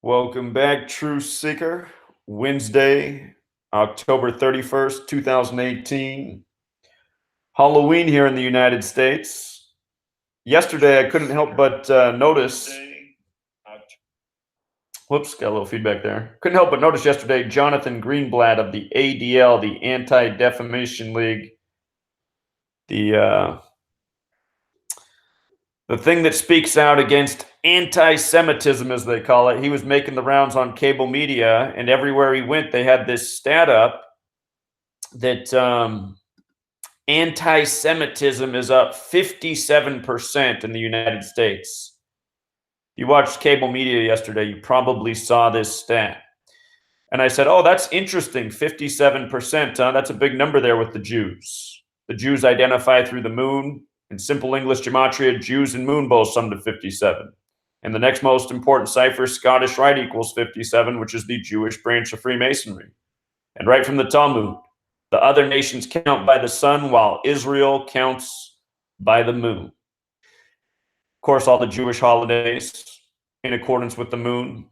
Welcome back, Truth Seeker. Wednesday, October 31st, 2018. Halloween here in the United States. Yesterday, I couldn't help but notice. Whoops, got a little feedback there. Couldn't help but notice yesterday Jonathan Greenblatt of the ADL, the Anti-Defamation League, the thing that speaks out against anti-Semitism, as they call it. He was making the rounds on cable media, and everywhere he went, they had this stat up that anti-Semitism is up 57% in the United States. You watched cable media yesterday, you probably saw this stat. And I said, oh, that's interesting, 57%. That's a big number there with the Jews. The Jews identify through the moon. In simple English gematria, Jews and moon both sum to 57. And the next most important cipher, Scottish Rite, equals 57, which is the Jewish branch of Freemasonry. And right from the Talmud, the other nations count by the sun, while Israel counts by the moon. Of course, all the Jewish holidays in accordance with the moon.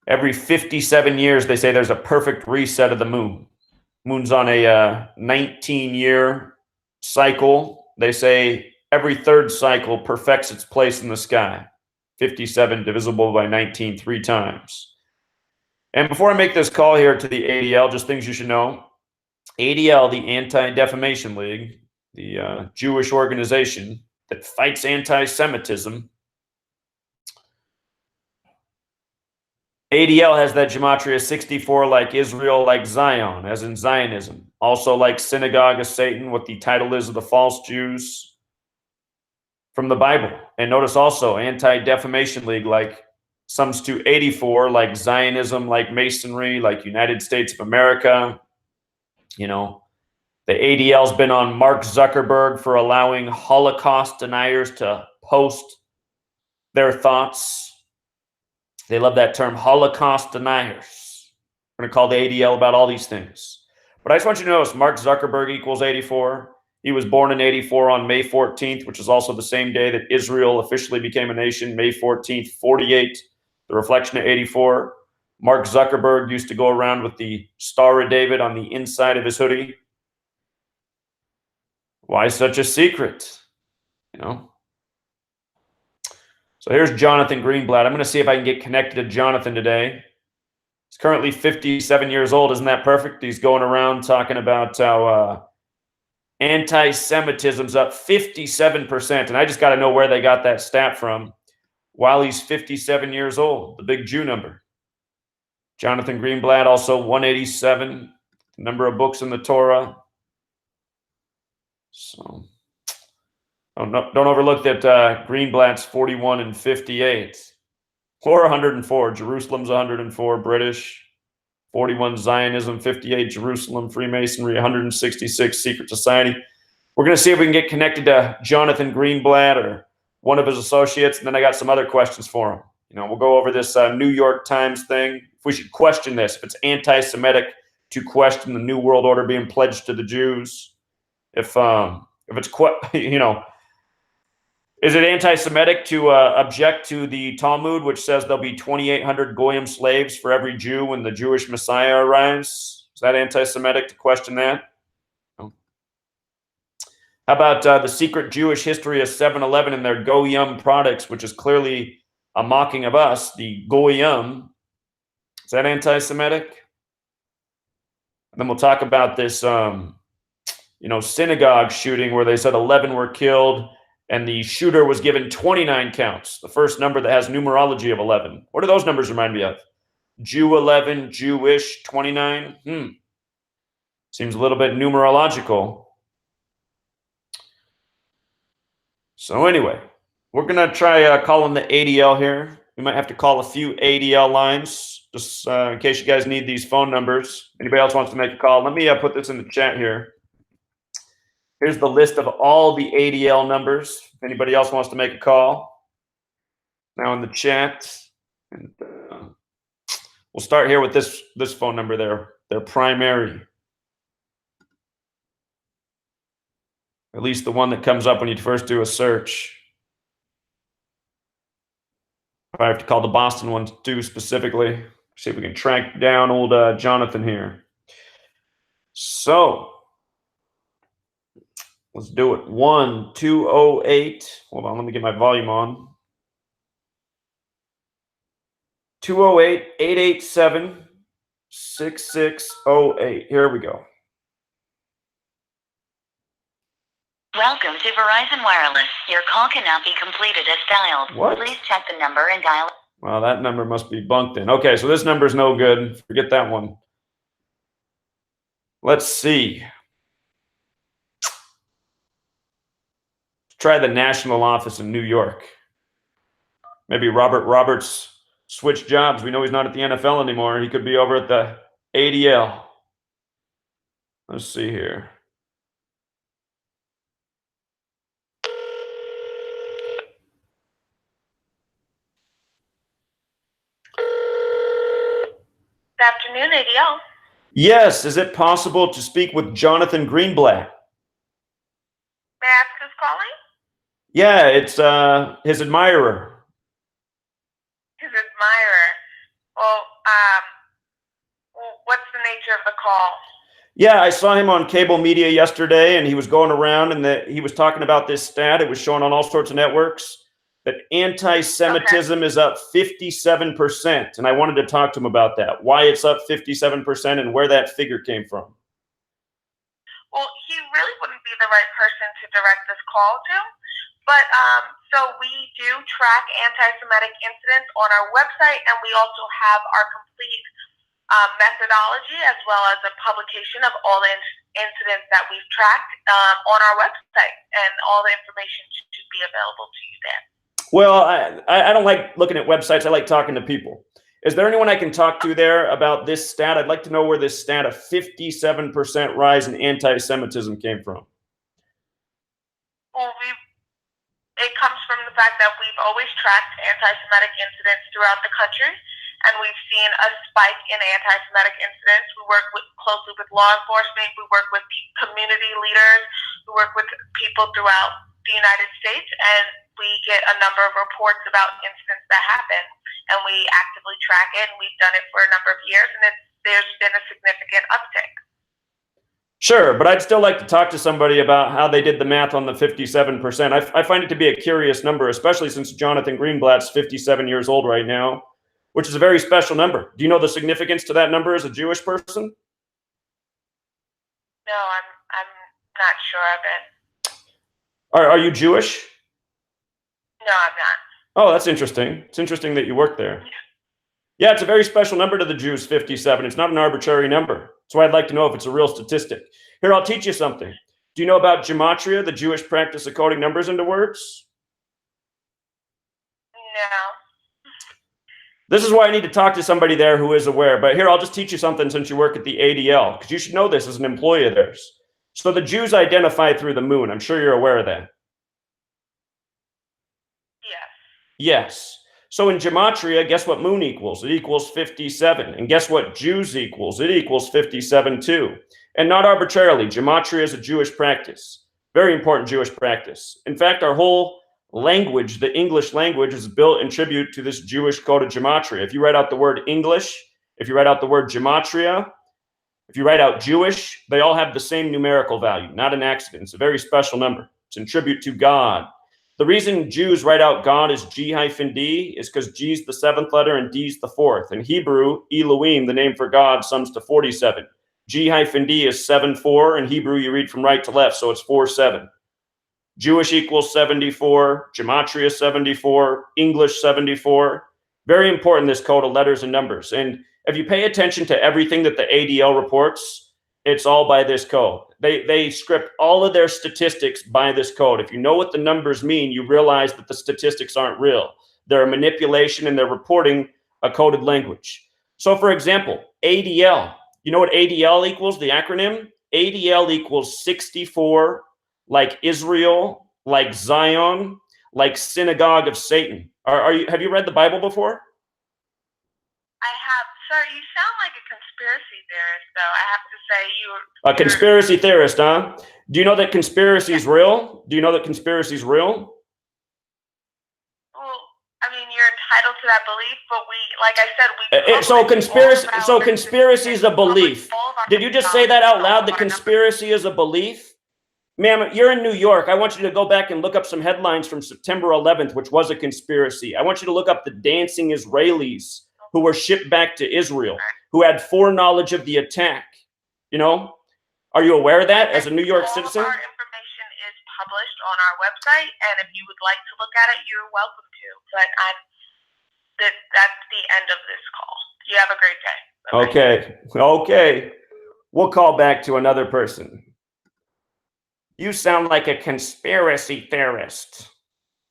Every 57 years, they say there's a perfect reset of the moon. Moon's on a 19-year cycle. They say every third cycle perfects its place in the sky. 57 divisible by 19 3 times. And before I make this call here to the ADL, just things you should know. ADL, the Anti-Defamation League, the Jewish organization that fights anti-Semitism. ADL has that gematria 64 like Israel, like Zion, as in Zionism. Also like Synagogue of Satan, what the title is of the false Jews from the Bible. And notice also Anti-Defamation League, like sums to 84, like Zionism, like Masonry, like United States of America. You know, the ADL's been on Mark Zuckerberg for allowing Holocaust deniers to post their thoughts. They love that term, Holocaust deniers. We're going to call the ADL about all these things. But I just want you to notice Mark Zuckerberg equals 84. He was born in 84 on May 14th, which is also the same day that Israel officially became a nation, May 14th, 48, the reflection of 84. Mark Zuckerberg used to go around with the Star of David on the inside of his hoodie. Why such a secret? You know? So here's Jonathan Greenblatt. I'm going to see if I can get connected to Jonathan today. He's currently 57 years old. Isn't that perfect? He's going around talking about how anti-Semitism's up 57%. And I just got to know where they got that stat from while he's 57 years old, the big Jew number. Jonathan Greenblatt, also 187, the number of books in the Torah. So don't overlook that Greenblatt's 41 and 58. Or 104. Jerusalem's 104, British. 41 Zionism, 58 Jerusalem, Freemasonry, 166 Secret Society. We're going to see if we can get connected to Jonathan Greenblatt or one of his associates, and then I got some other questions for him. You know, we'll go over this New York Times thing. If we should question this, if it's anti-Semitic to question the New World Order being pledged to the Jews, if it's, you know, is it anti-Semitic to object to the Talmud, which says there'll be 2,800 Goyim slaves for every Jew when the Jewish Messiah arrives? Is that anti-Semitic to question that? No. How about the secret Jewish history of 7-Eleven and their Goyim products, which is clearly a mocking of us, the Goyim? Is that anti-Semitic? And then we'll talk about this, you know, synagogue shooting where they said 11 were killed. And the shooter was given 29 counts, the first number that has numerology of 11. What do those numbers remind me of? Jew 11, Jewish 29. Seems a little bit numerological. So anyway, we're going to try calling the ADL here. We might have to call a few ADL lines, just in case you guys need these phone numbers. Anybody else wants to make a call? Let me put this in the chat here. Here's the list of all the ADL numbers. If anybody else wants to make a call, now in the chat. And we'll start here with this phone number there, their primary. At least the one that comes up when you first do a search. I have to call the Boston one too specifically. See if we can track down old Jonathan here. So let's do it. 1208. Hold on, let me get my volume on. 208-887-6608. Here we go. Welcome to Verizon Wireless. Your call cannot be completed as dialed. What? Please check the number and dial. Well, that number must be bunked in. Okay, so this number's no good. Forget that one. Let's see. Let's try the national office in New York. Maybe Robert Roberts switched jobs. We know he's not at the NFL anymore. He could be over at the ADL. Let's see here. Good afternoon, ADL. Yes, is it possible to speak with Jonathan Greenblatt? May I ask who's calling? Yeah, it's his admirer. His admirer. Well, what's the nature of the call? Yeah, I saw him on cable media yesterday, and he was going around, and he was talking about this stat. It was shown on all sorts of networks that anti-Semitism is up 57%, and I wanted to talk to him about that. Why it's up 57% and where that figure came from. Well, he really wouldn't be the right person to direct this call to, but so we do track anti-Semitic incidents on our website, and we also have our complete methodology as well as a publication of all the incidents that we've tracked on our website, and all the information should be available to you there. Well, I don't like looking at websites. I like talking to people. Is there anyone I can talk to there about this stat? I'd like to know where this stat of 57% rise in anti-Semitism came from. Well, it comes from the fact that we've always tracked anti-Semitic incidents throughout the country, and we've seen a spike in anti-Semitic incidents. We work closely with law enforcement. We work with community leaders. We work with people throughout the United States, and we get a number of reports about incidents that happen, and we actively track it, and we've done it for a number of years, and there's been a significant uptick. Sure, but I'd still like to talk to somebody about how they did the math on the 57%. I find it to be a curious number, especially since Jonathan Greenblatt's 57 years old right now, which is a very special number. Do you know the significance to that number as a Jewish person? No, I'm not sure of it. Are you Jewish? No, I'm not. Oh, that's interesting. It's interesting that you work there. Yeah, it's a very special number to the Jews, 57. It's not an arbitrary number. That's why I'd like to know if it's a real statistic. Here, I'll teach you something. Do you know about Gematria, the Jewish practice of coding numbers into words? No. This is why I need to talk to somebody there who is aware. But here, I'll just teach you something since you work at the ADL, because you should know this as an employee of theirs. So the Jews identify through the moon. I'm sure you're aware of that. Yes. Yes. So in Gematria, guess what moon equals? It equals 57. And guess what Jews equals? It equals 57 too. And not arbitrarily. Gematria is a Jewish practice. Very important Jewish practice. In fact, our whole language, the English language, is built in tribute to this Jewish code of Gematria. If you write out the word English, if you write out the word Gematria, if you write out Jewish, they all have the same numerical value. Not an accident. It's a very special number. It's in tribute to God. The reason Jews write out God as G-D is because G's the seventh letter and D's the fourth. In Hebrew, Elohim, the name for God, sums to 47. G-D is 7-4. In Hebrew, you read from right to left, so it's 4-7. Jewish equals 74. Gematria 74. English 74. Very important, this code of letters and numbers. And if you pay attention to everything that the ADL reports, it's all by this code. They script all of their statistics by this code. If you know what the numbers mean, you realize that the statistics aren't real. They're a manipulation and they're reporting a coded language. So for example, ADL, you know what ADL equals, the acronym? ADL equals 64, like Israel, like Zion, like Synagogue of Satan. Have you read the Bible before? I have. Sir, you sound like a conspiracy theorist, though. I have to say A conspiracy theorist, huh? Do you know that conspiracy is real? Do you know that conspiracy is real? Well, I mean, you're entitled to to that belief, but we, like I said, conspiracy is a belief. Did you just say that out loud? The conspiracy is a belief? Ma'am, you're in New York. I want you to go back and look up some headlines from September 11th, which was a conspiracy. I want you to look up the dancing Israelis who were shipped back to Israel, who had foreknowledge of the attack. You know? Are you aware of that as a New York citizen? All of our information is published on our website, and if you would like to look at it, you're welcome to. But that's the end of this call. You have a great day. Bye-bye. Okay. We'll call back to another person. You sound like a conspiracy theorist.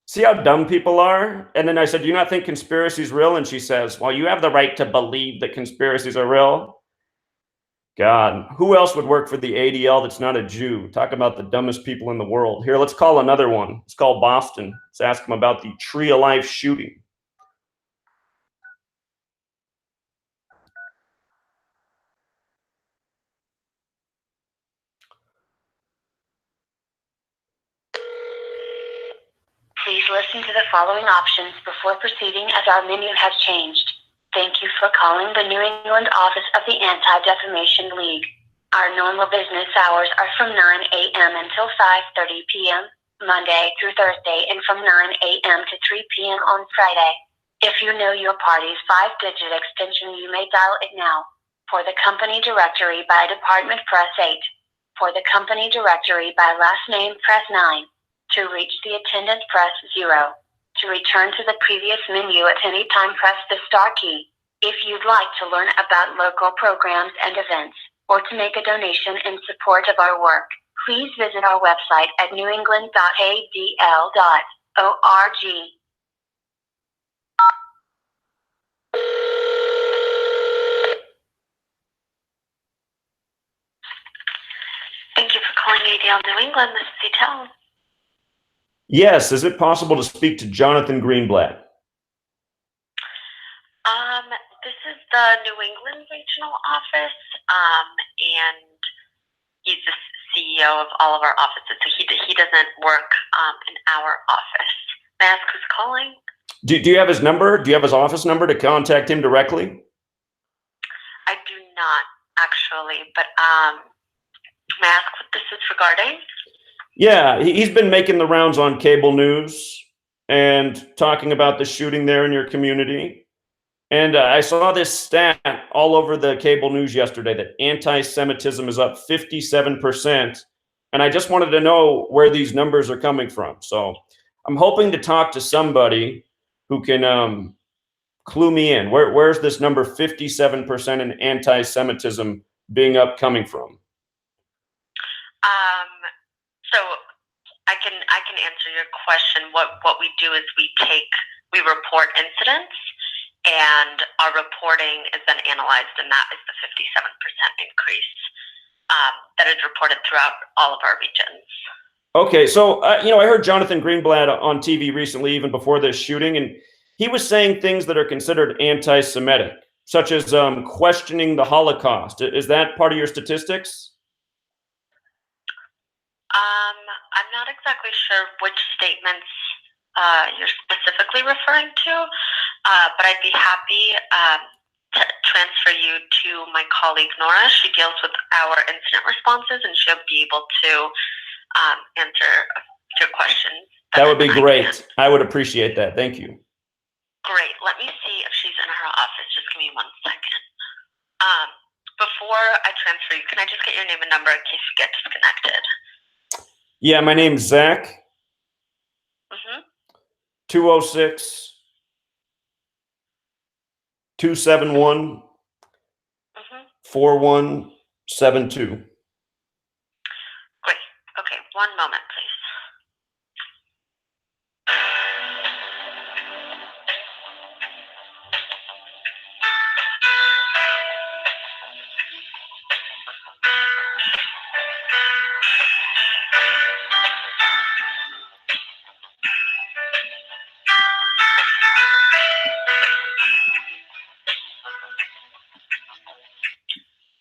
See how dumb people are? And then I said, do you not think conspiracy is real? And she says, well, you have the right to believe that conspiracies are real. God, who else would work for the ADL that's not a Jew? Talk about the dumbest people in the world. Here, let's call another one. Let's call Boston. Let's ask them about the Tree of Life shooting. Please listen to the following options before proceeding, as our menu has changed. Thank you for calling the New England office of the Anti-Defamation League. Our normal business hours are from 9 a.m. until 5:30 p.m., Monday through Thursday, and from 9 a.m. to 3 p.m. on Friday. If you know your party's 5-digit extension, you may dial it now. For the company directory by department, press 8. For the company directory by last name, press 9. To reach the attendant, press 0. To return to the previous menu at any time, press the star key. If you'd like to learn about local programs and events, or to make a donation in support of our work, please visit our website at newengland.adl.org. Thank you for calling ADL New England. This is Etel. Yes, is it possible to speak to Jonathan Greenblatt? This is the New England regional office, and he's the CEO of all of our offices, so he doesn't work in our office. May I ask who's calling? Do you have his number? Do you have his office number to contact him directly? I do not, actually, but may I ask what this is regarding? Yeah, he's been making the rounds on cable news and talking about the shooting there in your community. And I saw this stat all over the cable news yesterday that anti-Semitism is up 57%. And I just wanted to know where these numbers are coming from. So I'm hoping to talk to somebody who can clue me in. Where's this number 57% in anti-Semitism being up coming from? So I can answer your question. What we do is we report incidents, and our reporting is then analyzed, and that is the 57% increase that is reported throughout all of our regions. Okay, so I heard Jonathan Greenblatt on TV recently, even before this shooting, and he was saying things that are considered anti-Semitic, such as questioning the Holocaust. Is that part of your statistics? I'm not exactly sure which statements you're specifically referring to, but I'd be happy to transfer you to my colleague Nora. She deals with our incident responses, and she'll be able to answer your questions. That would be great. I would appreciate that. Thank you. Great. Let me see if she's in her office. Just give me 1 second. Before I transfer you, can I just get your name and number in case you get disconnected? Yeah, my name's Zach. 206 271 4172. Great. Okay, 1 moment, please.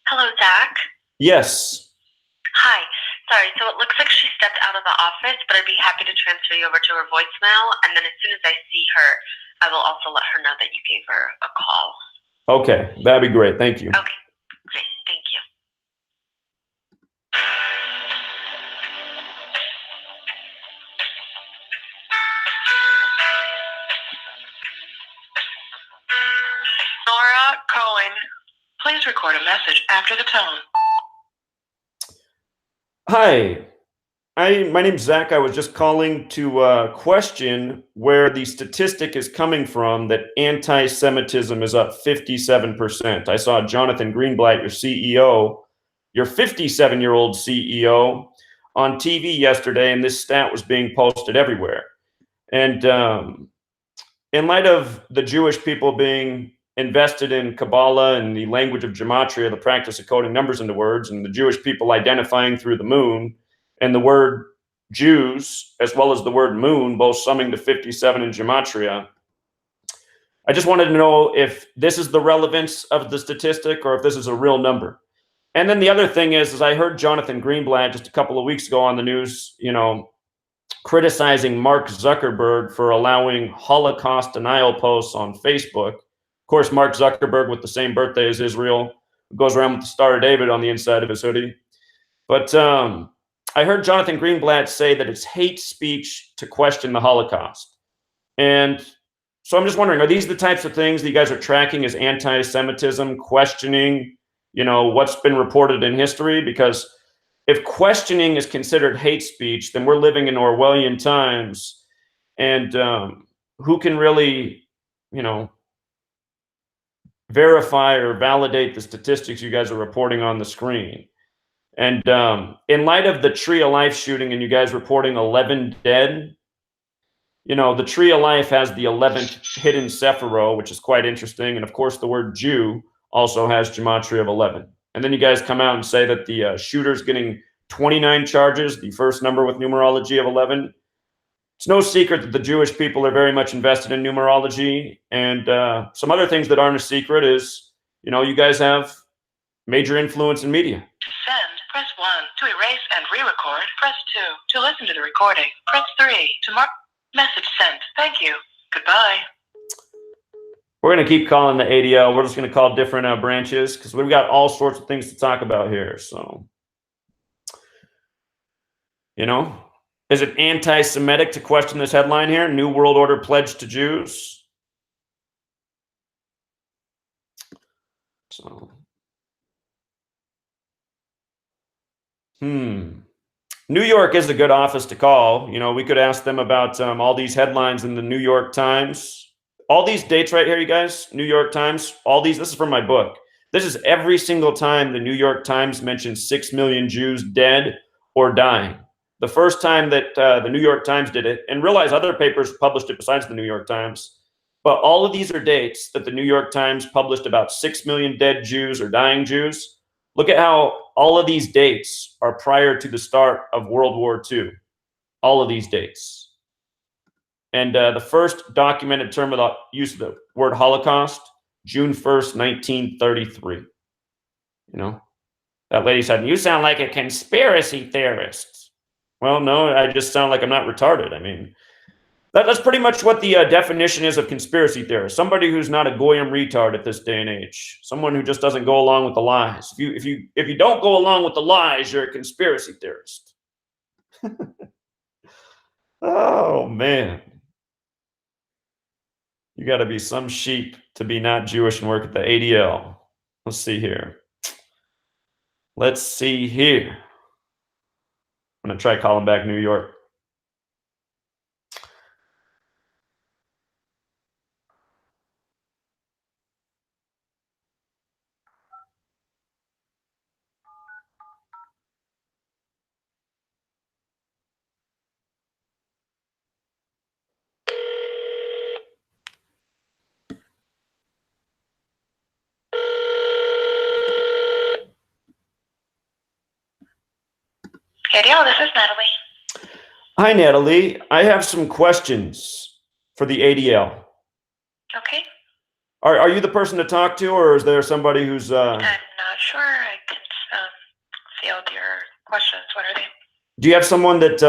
Hello, Zach. Yes. Hi. Sorry, so it looks like she stepped out of the office, but I'd be happy to transfer you over to her voicemail, and then as soon as I see her, I will also let her know that you gave her a call. Okay, that'd be great. Thank you. Okay, great. Thank you. Nora Cohen, please record a message after the tone. Hi, my name's Zach. I was just calling to question where the statistic is coming from that anti-Semitism is up 57%. I saw Jonathan Greenblatt, your CEO, your 57-year-old CEO, on TV yesterday, and this stat was being posted everywhere. And in light of the Jewish people being invested in Kabbalah and the language of Gematria, the practice of coding numbers into words, and the Jewish people identifying through the moon, and the word Jews, as well as the word moon, both summing to 57 in Gematria, I just wanted to know if this is the relevance of the statistic or if this is a real number. And then the other thing is I heard Jonathan Greenblatt just a couple of weeks ago on the news, criticizing Mark Zuckerberg for allowing Holocaust denial posts on Facebook. Of course, Mark Zuckerberg, with the same birthday as Israel, goes around with the Star of David on the inside of his hoodie. But I heard Jonathan Greenblatt say that it's hate speech to question the Holocaust. And so I'm just wondering, are these the types of things that you guys are tracking as anti-Semitism, questioning, what's been reported in history? Because if questioning is considered hate speech, then we're living in Orwellian times. And who can really, verify or validate the statistics you guys are reporting on the screen? And in light of the Tree of Life shooting and you guys reporting 11 dead, the Tree of Life has the 11th hidden Sephiro, which is quite interesting. And of course, the word Jew also has Gematria of 11. And then you guys come out and say that the shooter's getting 29 charges, the first number with numerology of 11. It's no secret that the Jewish people are very much invested in numerology. And some other things that aren't a secret is, you guys have major influence in media. To send, press 1. To erase and re-record, press 2. To listen to the recording, press 3. To mark message sent. Thank you. Goodbye. We're going to keep calling the ADL. We're just going to call different branches because we've got all sorts of things to talk about here. So, is it anti-Semitic to question this headline here? New World Order pledge to Jews. So, New York is a good office to call. We could ask them about all these headlines in the New York Times. All these dates right here, you guys, New York Times, this is from my book. This is every single time the New York Times mentions 6 million Jews dead or dying. The first time that the New York Times did it, and realize other papers published it besides the New York Times, but all of these are dates that the New York Times published about 6 million dead Jews or dying Jews. Look at how all of these dates are prior to the start of World War II. All of these dates. And the first documented term of the use of the word Holocaust, June 1st, 1933. That lady said, "You sound like a conspiracy theorist." Well, no, I just sound like I'm not retarded. I mean, that's pretty much what the definition is of conspiracy theorist. Somebody who's not a goyim retard at this day and age. Someone who just doesn't go along with the lies. If you don't go along with the lies, you're a conspiracy theorist. Oh, man. You got to be some sheep to be not Jewish and work at the ADL. Let's see here. I'm going to try calling back New York. ADL, this is Natalie. Hi, Natalie. I have some questions for the ADL. Okay. Are you the person to talk to, or is there somebody who's... I'm not sure. I can field your questions. What are they? Do you have someone that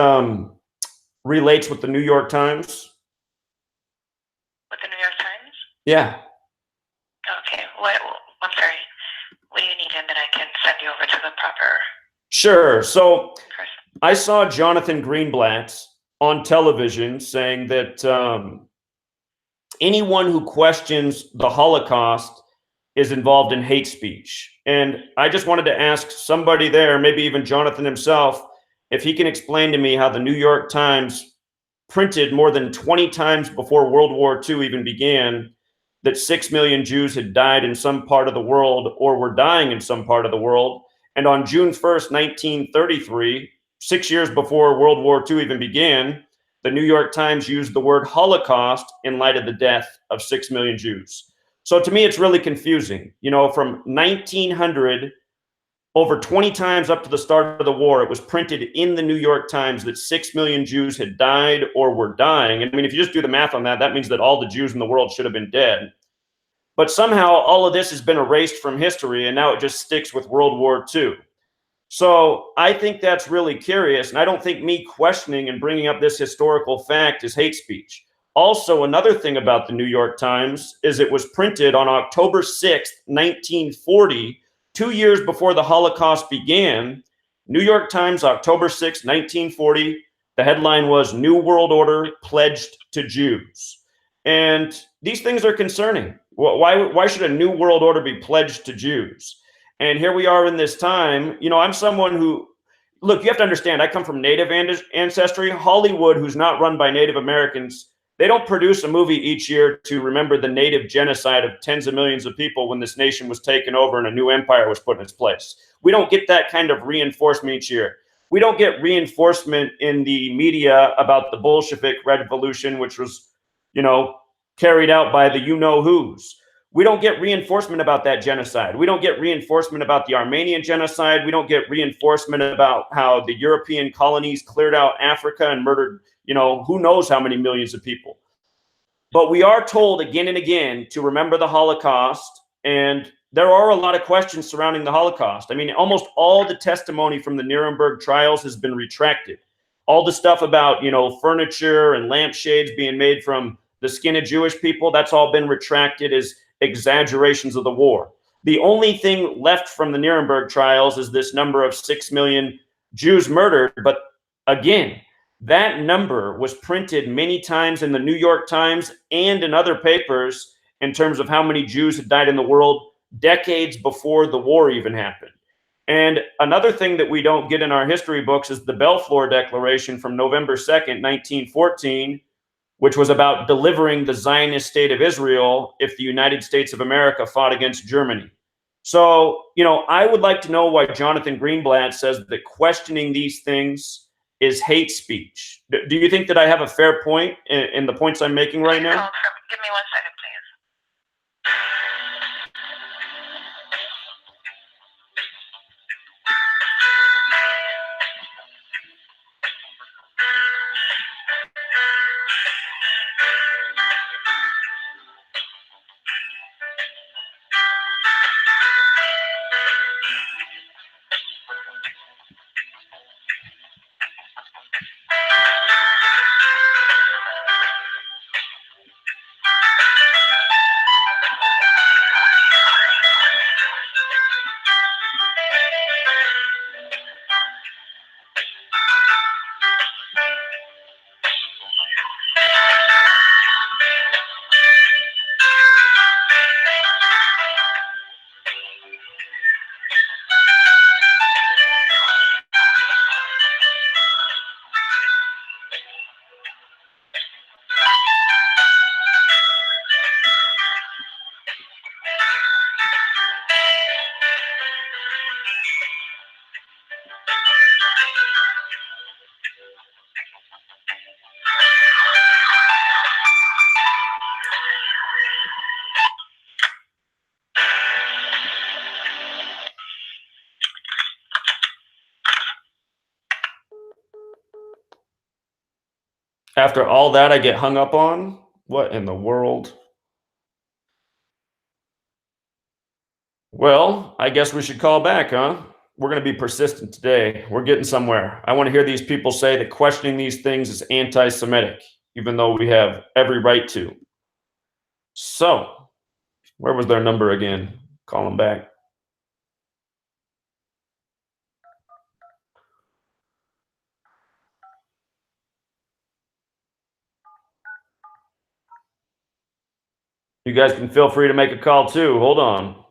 relates with the New York Times? With the New York Yeah. Okay. I'm sorry. What do you need in that I can send you over to the proper Sure. So person? I saw Jonathan Greenblatt on television saying that anyone who questions the Holocaust is involved in hate speech. And I just wanted to ask somebody there, maybe even Jonathan himself, if he can explain to me how the New York Times printed more than 20 times before World War II even began that 6 million Jews had died in some part of the world or were dying in some part of the world. And on June 1st, 1933, 6 years before World War II even began, the New York Times used the word Holocaust in light of the death of 6 million Jews. So to me, it's really confusing. You know, from 1900 over 20 times up to the start of the war, it was printed in the New York Times that 6 million Jews had died or were dying. And I mean, if you just do the math on that, that means that all the Jews in the world should have been dead. But somehow all of this has been erased from history, and now it just sticks with World War II. So I think that's really curious. And I don't think me questioning and bringing up this historical fact is hate speech. Also, another thing about the New York Times is it was printed on October 6th, 1940, 2 years before the Holocaust began. New York Times, October 6th, 1940. The headline was New World Order Pledged to Jews. And these things are concerning. Why should a new world order be pledged to Jews? And here we are in this time. You know, I'm someone who, look, you have to understand, I come from Native ancestry. Hollywood, who's not run by Native Americans, they don't produce a movie each year to remember the Native genocide of tens of millions of people when this nation was taken over and a new empire was put in its place. We don't get that kind of reinforcement each year. We don't get reinforcement in the media about the Bolshevik Revolution, which was, you know, carried out by the you-know-whos. We don't get reinforcement about that genocide. We don't get reinforcement about the Armenian genocide. We don't get reinforcement about how the European colonies cleared out Africa and murdered, you know, who knows how many millions of people. But we are told again and again to remember the Holocaust, and there are a lot of questions surrounding the Holocaust. I mean, almost all the testimony from the Nuremberg trials has been retracted. All the stuff about, you know, furniture and lampshades being made from the skin of Jewish people, that's all been retracted as exaggerations of the war. The only thing left from the Nuremberg trials is this number of 6 million Jews murdered. But again, that number was printed many times in the New York Times and in other papers in terms of how many Jews had died in the world decades before the war even happened. And another thing that we don't get in our history books is the Balfour Declaration from November 2nd, 1914, which was about delivering the Zionist state of Israel if the United States of America fought against Germany. So, you know, I would like to know why Jonathan Greenblatt says that questioning these things is hate speech. Do you think that I have a fair point in the points I'm making right now? Give me 1 second, please. After all that I get hung up on? What in the world? Well, I guess we should call back, huh? We're going to be persistent today. We're getting somewhere. I want to hear these people say that questioning these things is anti-Semitic, even though we have every right to. So, where was their number again? Call them back. You guys can feel free to make a call too. Hold on.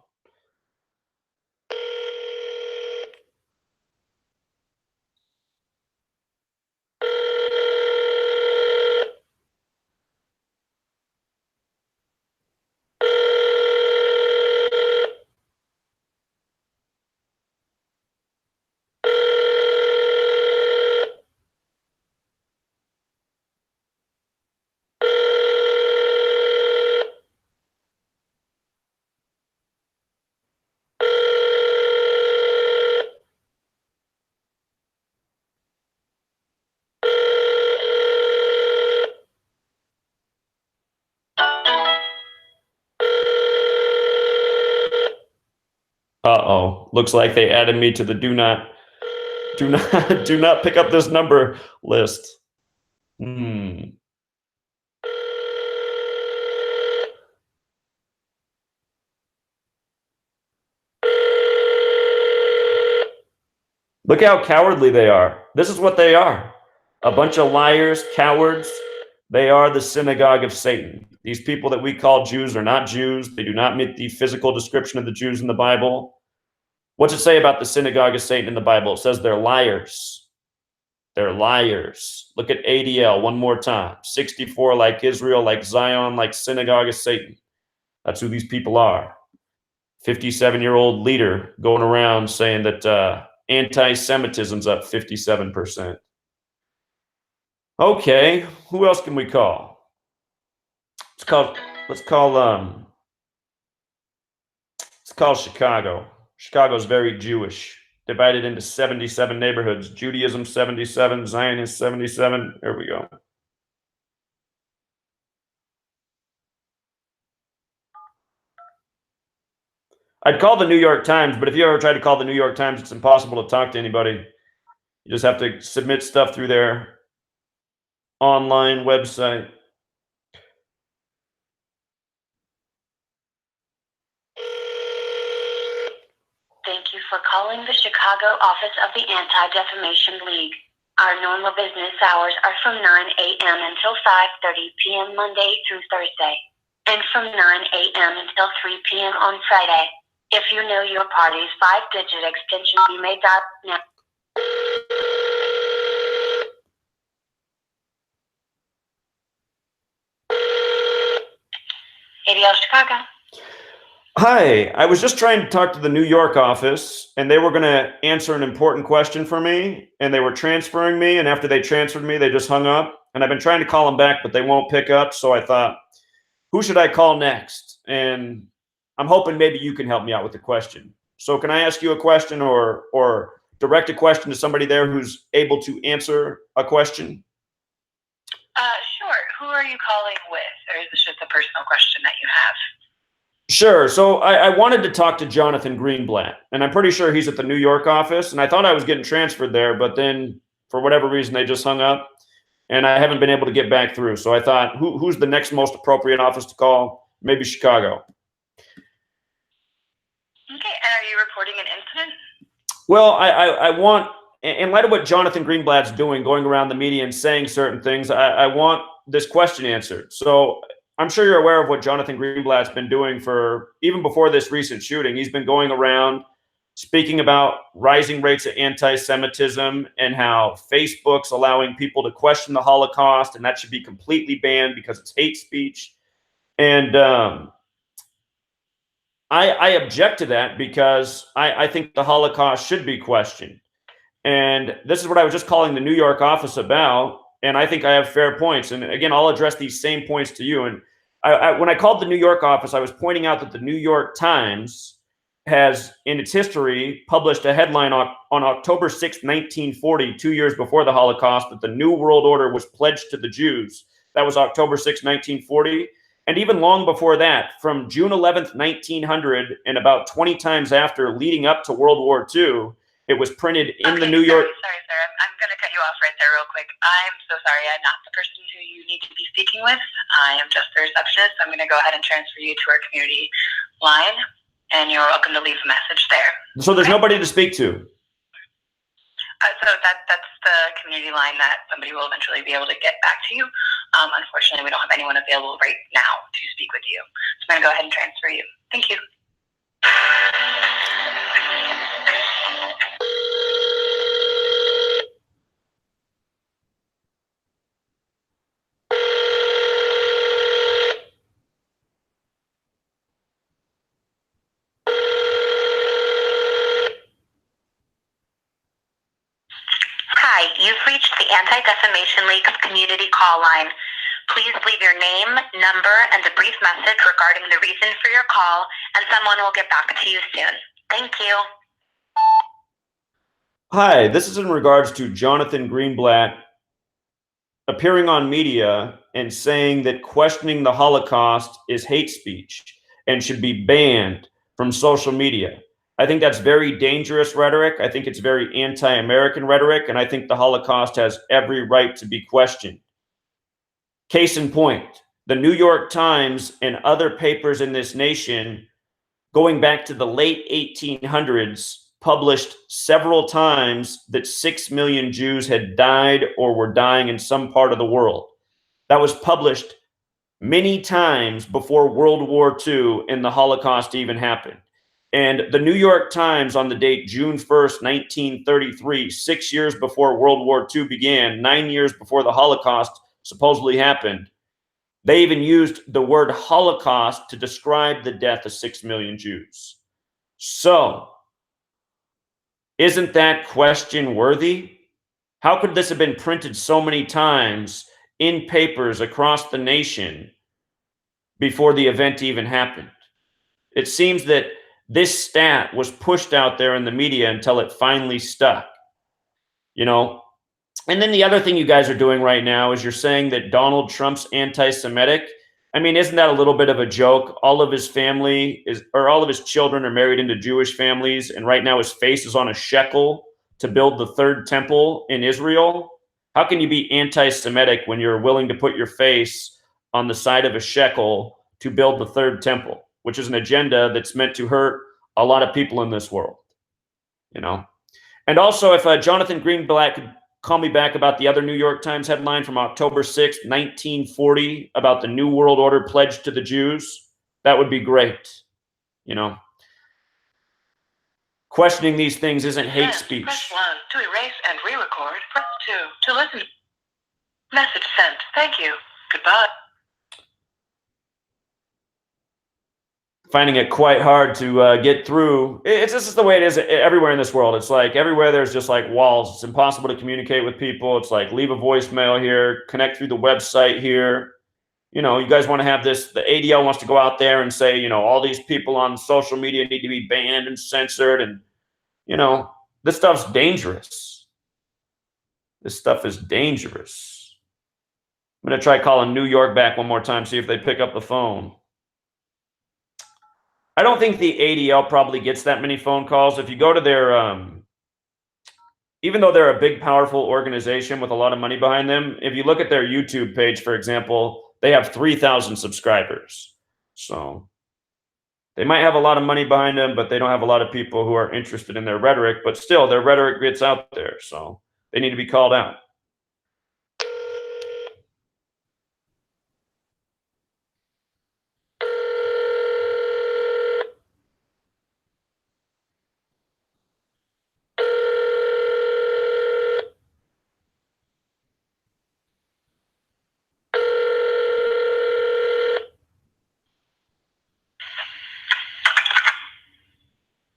Uh-oh. Looks like they added me to the do not pick up this number list. Look how cowardly they are. This is what they are. A bunch of liars, cowards. They are the synagogue of Satan. These people that we call Jews are not Jews. They do not meet the physical description of the Jews in the Bible. What's it say about the synagogue of Satan in the Bible? It says they're liars. They're liars. Look at ADL one more time. 64 like Israel, like Zion, like synagogue of Satan. That's who these people are. 57-year-old leader going around saying that anti-Semitism's up 57%. Okay, who else can we call? Let's call Chicago. Chicago's very Jewish, divided into 77 neighborhoods. Judaism 77, Zionist 77. There we go. I'd call the New York Times, but if you ever try to call the New York Times, it's impossible to talk to anybody. You just have to submit stuff through their online website. Thank you for calling the Chicago office of the Anti-Defamation League. Our normal business hours are from 9 a.m. until 5:30 p.m. Monday through Thursday, and from 9 a.m. until 3 p.m. on Friday. If you know your party's 5-digit extension, you may dial now. ADL Chicago. Hi, I was just trying to talk to the New York office, and they were going to answer an important question for me, and they were transferring me, and after they transferred me, they just hung up, and I've been trying to call them back, but they won't pick up, so I thought, who should I call next? And I'm hoping maybe you can help me out with the question. So can I ask you a question or direct a question to somebody there who's able to answer a question? Sure. Who are you calling with? Or is this just a personal question that you have? Sure. So I wanted to talk to Jonathan Greenblatt, and I'm pretty sure he's at the New York office, and I thought I was getting transferred there, but then for whatever reason, they just hung up, and I haven't been able to get back through. So I thought, who's the next most appropriate office to call? Maybe Chicago. Okay. And are you reporting an incident? Well, I want, in light of what Jonathan Greenblatt's doing, going around the media and saying certain things, I want this question answered. So I'm sure you're aware of what Jonathan Greenblatt's been doing for, even before this recent shooting. He's been going around speaking about rising rates of anti-Semitism and how Facebook's allowing people to question the Holocaust, and that should be completely banned because it's hate speech. And I object to that because I think the Holocaust should be questioned. And this is what I was just calling the New York office about. And I think I have fair points. And again, I'll address these same points to you. And when I called the New York office, I was pointing out that the New York Times has, in its history, published a headline on October 6, 1940, 2 years before the Holocaust, that the New World Order was pledged to the Jews. That was October 6, 1940. And even long before that, from June 11th, 1900, and about 20 times after, leading up to World War II, It was printed in the Okay, New York. Sorry, sir. I'm going to cut you off right there real quick. I'm so sorry. I'm not the person who you need to be speaking with. I am just the receptionist. I'm going to go ahead and transfer you to our community line, and you're welcome to leave a message there. So there's nobody to speak to. So that's the community line that somebody will eventually be able to get back to you. Unfortunately, we don't have anyone available right now to speak with you. So I'm going to go ahead and transfer you. Thank you. Hi, you've reached the Anti-Defamation League's community call line. Please leave your name, number, and a brief message regarding the reason for your call, and someone will get back to you soon. Thank you. Hi, this is in regards to Jonathan Greenblatt appearing on media and saying that questioning the Holocaust is hate speech and should be banned from social media. I think that's very dangerous rhetoric. I think it's very anti-American rhetoric, and I think the Holocaust has every right to be questioned. Case in point, the New York Times and other papers in this nation, going back to the late 1800s, published several times that 6 million Jews had died or were dying in some part of the world. That was published many times before World War II and the Holocaust even happened. And the New York Times, on the date June 1st, 1933, 6 years before World War II began, 9 years before the Holocaust supposedly happened, they even used the word Holocaust to describe the death of 6 million Jews. So, isn't that question worthy? How could this have been printed so many times in papers across the nation before the event even happened? It seems that this stat was pushed out there in the media until it finally stuck. You know, and then the other thing you guys are doing right now is you're saying that Donald Trump's anti-Semitic. I mean, isn't that a little bit of a joke? All of his family all of his children are married into Jewish families, and right now his face is on a shekel to build the third temple in Israel. How can you be anti-Semitic when you're willing to put your face on the side of a shekel to build the third temple, which is an agenda that's meant to hurt a lot of people in this world, you know? And also, if Jonathan Greenblatt could call me back about the other New York Times headline from October 6th, 1940, about the New World Order pledge to the Jews, that would be great. You know, questioning these things isn't hate speech. Press 1 to erase and re-record. Press 2 to listen. Message sent. Thank you. Goodbye. Finding it quite hard to get through. This is the way it is everywhere in this world. It's like everywhere there's just like walls. It's impossible to communicate with people. It's like leave a voicemail here, connect through the website here. You know, you guys want to have this, the ADL wants to go out there and say, you know, all these people on social media need to be banned and censored. And, you know, this stuff's dangerous. This stuff is dangerous. I'm going to try calling New York back one more time, see if they pick up the phone. I don't think the ADL probably gets that many phone calls. If you go to their, even though they're a big, powerful organization with a lot of money behind them, if you look at their YouTube page, for example, they have 3,000 subscribers. So they might have a lot of money behind them, but they don't have a lot of people who are interested in their rhetoric. But still, their rhetoric gets out there. So they need to be called out.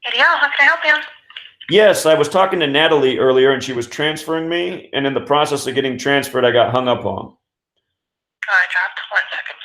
ADL, how can I help you? Yes, I was talking to Natalie earlier, and she was transferring me. And in the process of getting transferred, I got hung up on. All right, dropped. 1 second, please.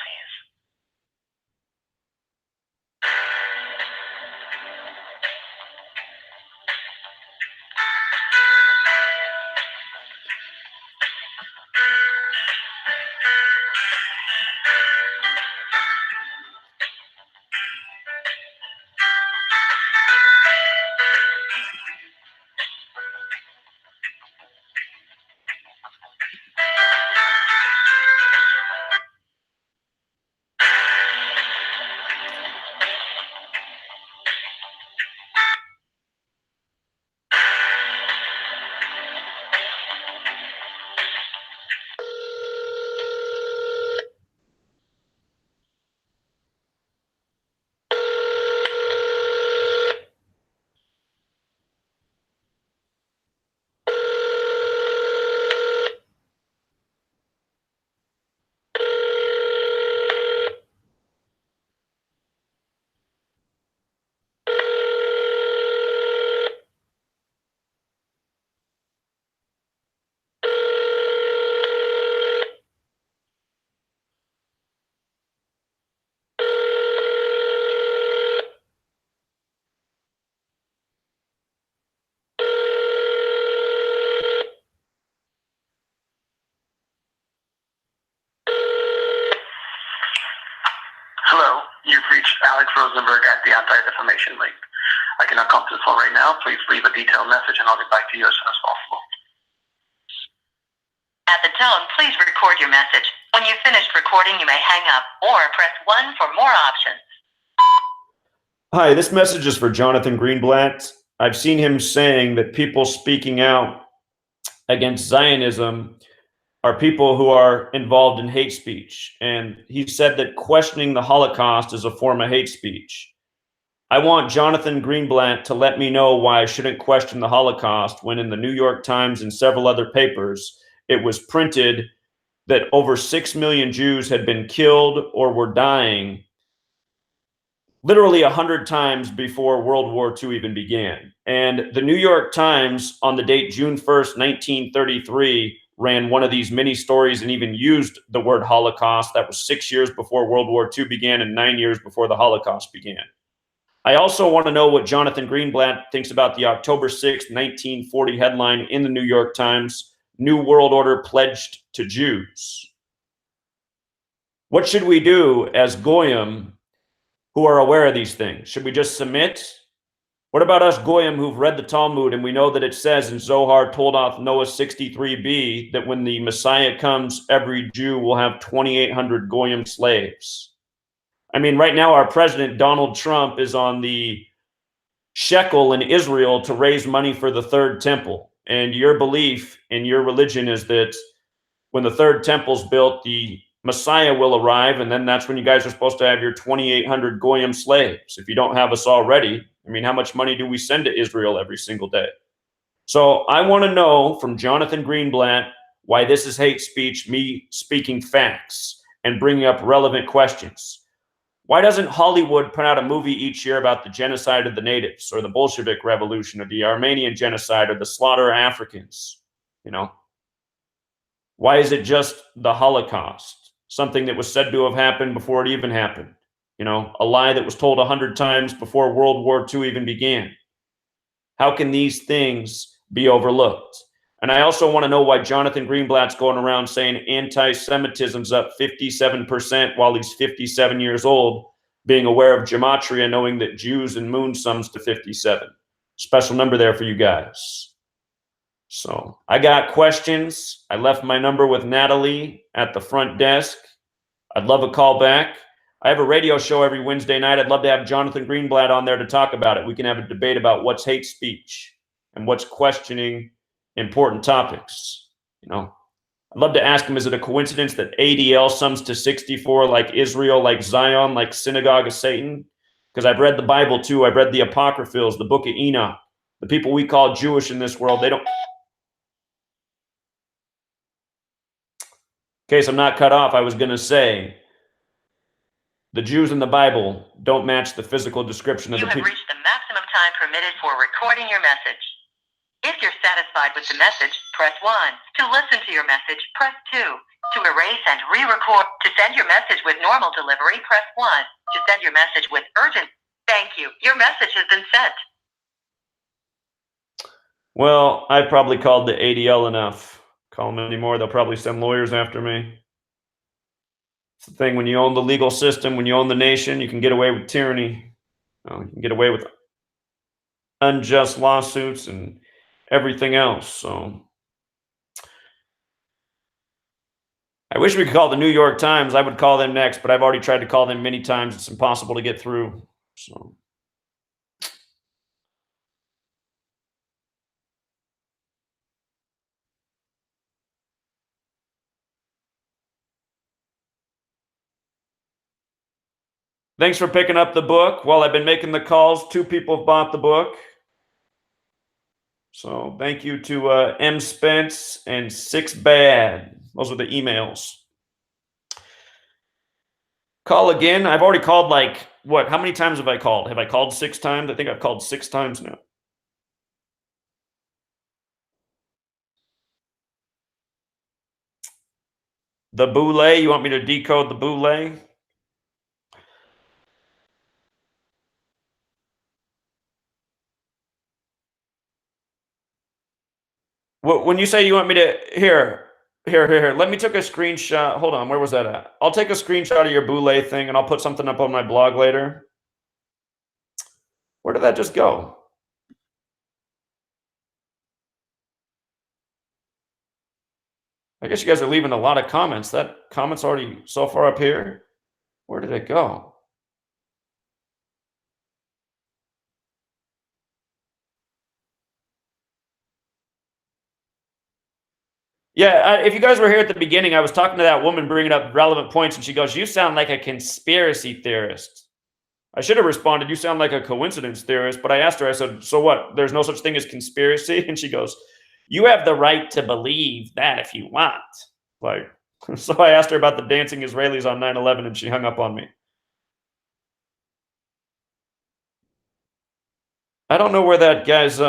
Rosenberg at the Anti-Defamation League. I cannot come to the phone right now. Please leave a detailed message and I'll get back to you as soon as possible. At the tone, please record your message. When you've finished recording, you may hang up or press 1 for more options. Hi, this message is for Jonathan Greenblatt. I've seen him saying that people speaking out against Zionism are people who are involved in hate speech. And he said that questioning the Holocaust is a form of hate speech. I want Jonathan Greenblatt to let me know why I shouldn't question the Holocaust when in the New York Times and several other papers, it was printed that over 6 million Jews had been killed or were dying literally 100 times before World War II even began. And the New York Times on the date June 1st, 1933, ran one of these mini stories and even used the word Holocaust. That was 6 years before World War II began and 9 years before the Holocaust began. I also want to know what Jonathan Greenblatt thinks about the October 6th, 1940 headline in the New York Times, New World Order Pledged to Jews. What should we do as Goyim who are aware of these things? Should we just submit? What about us Goyim who've read the Talmud and we know that it says in Zohar told off Noah 63b that when the Messiah comes, every Jew will have 2,800 Goyim slaves? I mean, right now our president, Donald Trump, is on the shekel in Israel to raise money for the third temple. And your belief in your religion is that when the third temple's built, the Messiah will arrive, and then that's when you guys are supposed to have your 2,800 Goyim slaves. If you don't have us already, I mean, how much money do we send to Israel every single day? So I want to know from Jonathan Greenblatt why this is hate speech, me speaking facts and bringing up relevant questions. Why doesn't Hollywood put out a movie each year about the genocide of the natives or the Bolshevik Revolution or the Armenian genocide or the slaughter of Africans? You know, why is it just the Holocaust? Something that was said to have happened before it even happened. You know, a lie that was told 100 times before World War II even began. How can these things be overlooked? And I also want to know why Jonathan Greenblatt's going around saying anti-Semitism's up 57% while he's 57 years old, being aware of Gematria, knowing that Jews and moon sums to 57. Special number there for you guys. So I got questions. I left my number with Natalie at the front desk. I'd love a call back. I have a radio show every Wednesday night. I'd love to have Jonathan Greenblatt on there to talk about it. We can have a debate about what's hate speech and what's questioning important topics. You know, I'd love to ask him, is it a coincidence that ADL sums to 64 like Israel, like Zion, like Synagogue of Satan? Because I've read the Bible too. I've read the Apocryphals, the book of Enoch. The people we call Jewish in this world, they don't... In case I'm not cut off, I was going to say, the Jews in the Bible don't match the physical description of the people. You have reached the maximum time permitted for recording your message. If you're satisfied with the message, press 1. To listen to your message, press 2. To erase and re-record. To send your message with normal delivery, press 1. To send your message with urgent, thank you. Your message has been sent. Well, I've probably called the ADL enough. Call them anymore, they'll probably send lawyers after me. It's the thing, when you own the legal system, when you own the nation, you can get away with tyranny. You can get away with unjust lawsuits and everything else. So I wish we could call the New York Times. I would call them next, but I've already tried to call them many times. It's impossible to get through. So thanks for picking up the book. While I've been making the calls, 2 people have bought the book. So thank you to M. Spence and 6 Bad. Those are the emails. Call again. I've already called like, what? How many times have I called? Have I called 6 times? I think I've called 6 times now. The boule. You want me to decode the boule? When you say you want me to, here, let me take a screenshot. Hold on, where was that at? I'll take a screenshot of your boule thing and I'll put something up on my blog later. Where did that just go? I guess you guys are leaving a lot of comments. That comment's already so far up here. Where did it go? Yeah, if you guys were here at the beginning, I was talking to that woman bringing up relevant points, and she goes, "You sound like a conspiracy theorist." I should have responded, "You sound like a coincidence theorist," but I asked her, I said, "So what, there's no such thing as conspiracy?" And she goes, "You have the right to believe that if you want." Like, so I asked her about the dancing Israelis on 9/11, and she hung up on me. I don't know where that guy's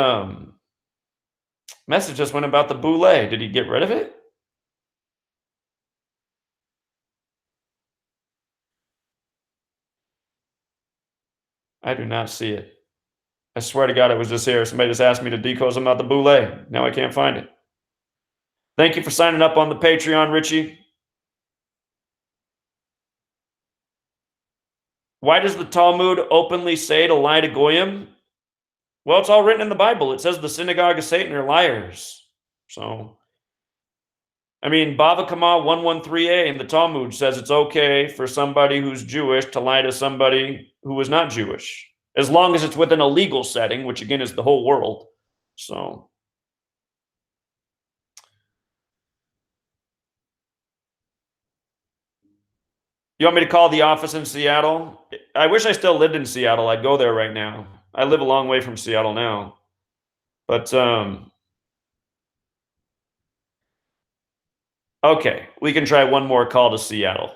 message just went about the boule. Did he get rid of it? I do not see it. I swear to God it was just here. Somebody just asked me to decode something about the boule. Now I can't find it. Thank you for signing up on the Patreon, Richie. Why does the Talmud openly say to lie to Goyim? Well, it's all written in the Bible. It says the Synagogue of Satan are liars. So, I mean, Bava Kama 113a in the Talmud says it's okay for somebody who's Jewish to lie to somebody who is not Jewish, as long as it's within a legal setting, which again is the whole world. So, you want me to call the office in Seattle? I wish I still lived in Seattle. I'd go there right now. I live a long way from Seattle now. But, okay, we can try one more call to Seattle.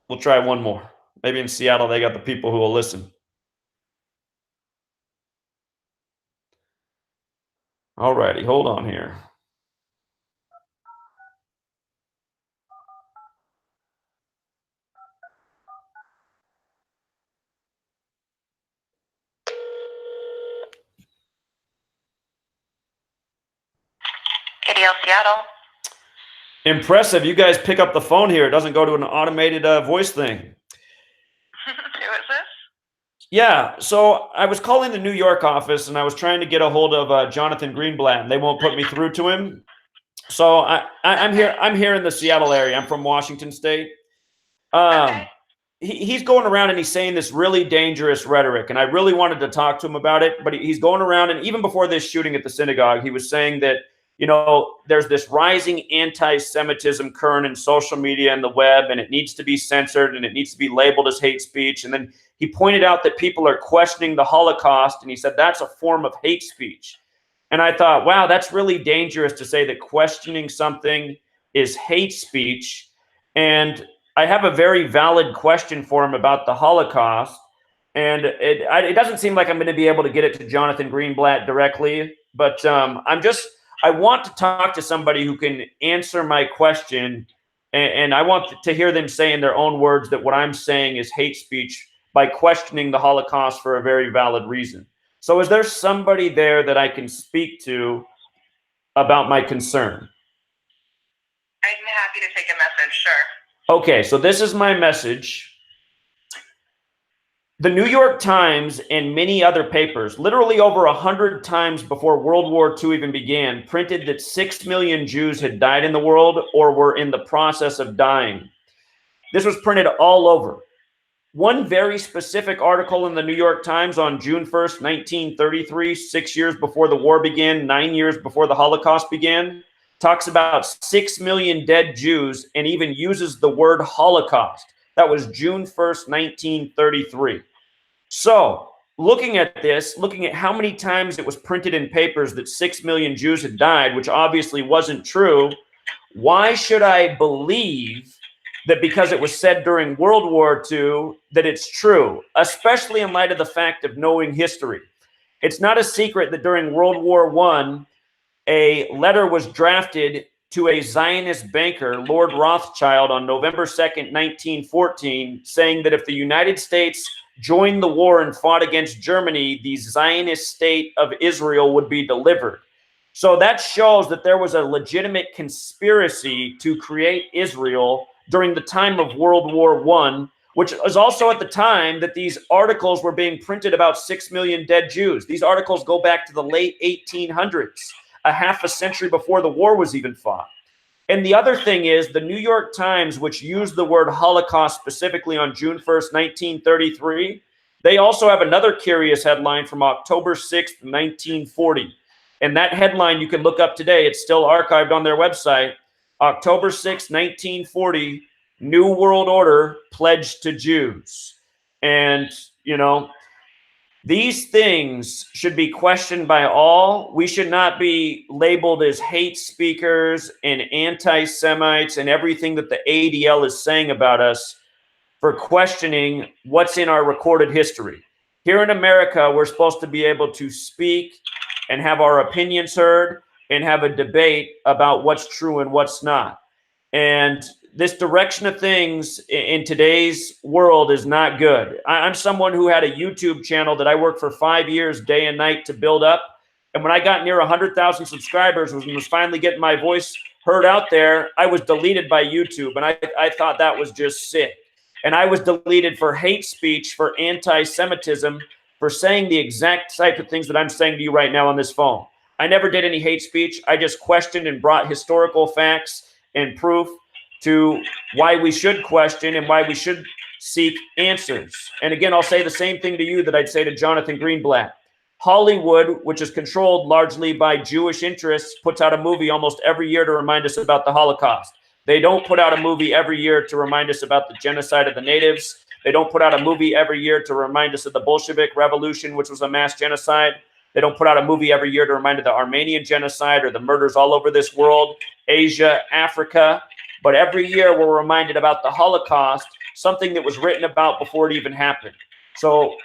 We'll try one more. Maybe in Seattle they got the people who will listen. Alrighty, hold on here. ADL Seattle. Impressive. You guys pick up the phone here. It doesn't go to an automated voice thing. Who is this? Yeah, so I was calling the New York office and I was trying to get a hold of Jonathan Greenblatt, and they won't put me through to him. So I'm here. I'm here in the Seattle area. I'm from Washington State. Okay. He's going around and he's saying this really dangerous rhetoric, and I really wanted to talk to him about it. But he's going around, and even before this shooting at the synagogue, he was saying that, you know, there's this rising anti-Semitism current in social media and the web, and it needs to be censored and it needs to be labeled as hate speech. And then he pointed out that people are questioning the Holocaust, and he said that's a form of hate speech. And I thought, wow, that's really dangerous to say that questioning something is hate speech. And I have a very valid question for him about the Holocaust. And it doesn't seem like I'm going to be able to get it to Jonathan Greenblatt directly, but I want to talk to somebody who can answer my question, and I want to hear them say in their own words that what I'm saying is hate speech by questioning the Holocaust for a very valid reason. So is there somebody there that I can speak to about my concern? I'm happy to take a message, sure. Okay, so this is my message. The New York Times and many other papers, literally over 100 times before World War II even began, printed that 6 million Jews had died in the world or were in the process of dying. This was printed all over. One very specific article in the New York Times on June 1st, 1933, 6 years before the war began, 9 years before the Holocaust began, talks about 6 million dead Jews and even uses the word Holocaust. That was June 1st, 1933. So, looking at this, looking at how many times it was printed in papers that 6 million Jews had died, which obviously wasn't true, why should I believe that because it was said during World War II that it's true, especially in light of the fact of knowing history? It's not a secret that during World War I, a letter was drafted to a Zionist banker, Lord Rothschild, on November 2nd, 1914, saying that if the United States joined the war and fought against Germany, the Zionist state of Israel would be delivered. So that shows that there was a legitimate conspiracy to create Israel during the time of World War I, which is also at the time that these articles were being printed about 6 million dead Jews. These articles go back to the late 1800s, a half a century before the war was even fought. And the other thing is the New York Times, which used the word Holocaust specifically on June 1st, 1933, they also have another curious headline from October 6th, 1940. And that headline you can look up today. It's still archived on their website. October 6th, 1940, New World Order pledged to Jews. And, you know, these things should be questioned by all. We should not be labeled as hate speakers and anti-Semites and everything that the ADL is saying about us for questioning what's in our recorded history. Here in America, we're supposed to be able to speak and have our opinions heard and have a debate about what's true and what's not. And this direction of things in today's world is not good. I'm someone who had a YouTube channel that I worked for 5 years, day and night, to build up. And when I got near 100,000 subscribers, was finally getting my voice heard out there, I was deleted by YouTube. And I thought that was just sick. And I was deleted for hate speech, for anti-Semitism, for saying the exact type of things that I'm saying to you right now on this phone. I never did any hate speech. I just questioned and brought historical facts and proof to why we should question and why we should seek answers. And again, I'll say the same thing to you that I'd say to Jonathan Greenblatt. Hollywood, which is controlled largely by Jewish interests, puts out a movie almost every year to remind us about the Holocaust. They don't put out a movie every year to remind us about the genocide of the natives. They don't put out a movie every year to remind us of the Bolshevik Revolution, which was a mass genocide. They don't put out a movie every year to remind us of the Armenian genocide or the murders all over this world, Asia, Africa. But every year we're reminded about the Holocaust, something that was written about before it even happened. So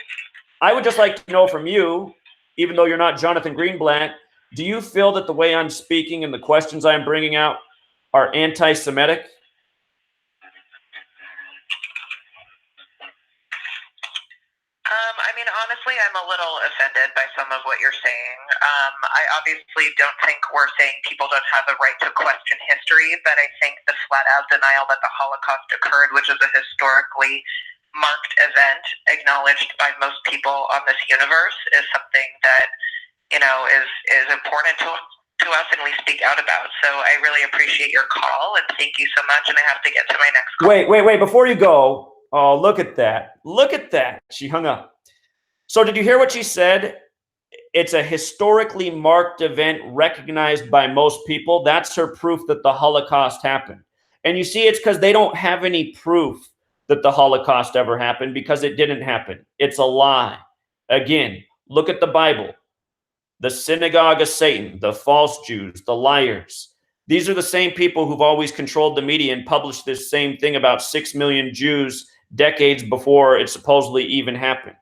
I would just like to know from you, even though you're not Jonathan Greenblatt, do you feel that the way I'm speaking and the questions I'm bringing out are anti-Semitic? I mean, honestly, I'm a little offended by some of what you're saying. I obviously don't think we're saying people don't have the right to question history, but I think the flat-out denial that the Holocaust occurred, which is a historically marked event acknowledged by most people on this universe, is something that, you know, is important to us and we speak out about. So I really appreciate your call and thank you so much. And I have to get to my next call. Wait. Before you go, oh, look at that. Look at that. She hung up. So did you hear what she said? It's a historically marked event recognized by most people. That's her proof that the Holocaust happened. And you see, it's because they don't have any proof that the Holocaust ever happened because it didn't happen. It's a lie. Again, look at the Bible. The Synagogue of Satan, the false Jews, the liars. These are the same people who've always controlled the media and published this same thing about 6 million Jews decades before it supposedly even happened.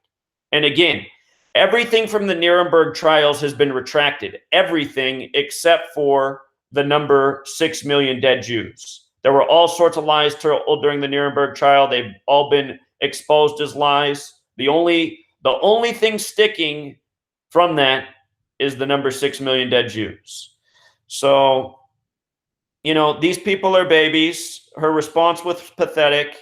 And again, everything from the Nuremberg trials has been retracted. Everything except for the number 6 million dead Jews. There were all sorts of lies told during the Nuremberg trial. They've all been exposed as lies. The only thing sticking from that is the number 6 million dead Jews. So, you know, these people are babies. Her response was pathetic.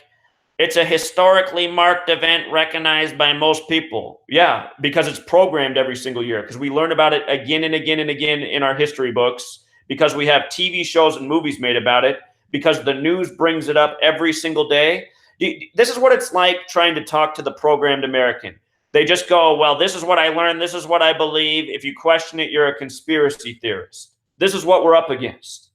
It's a historically marked event recognized by most people. Yeah, because it's programmed every single year, because we learn about it again and again and again in our history books, because we have TV shows and movies made about it, because the news brings it up every single day. This is what it's like trying to talk to the programmed American. They just go, well, this is what I learned. This is what I believe. If you question it, you're a conspiracy theorist. This is what we're up against.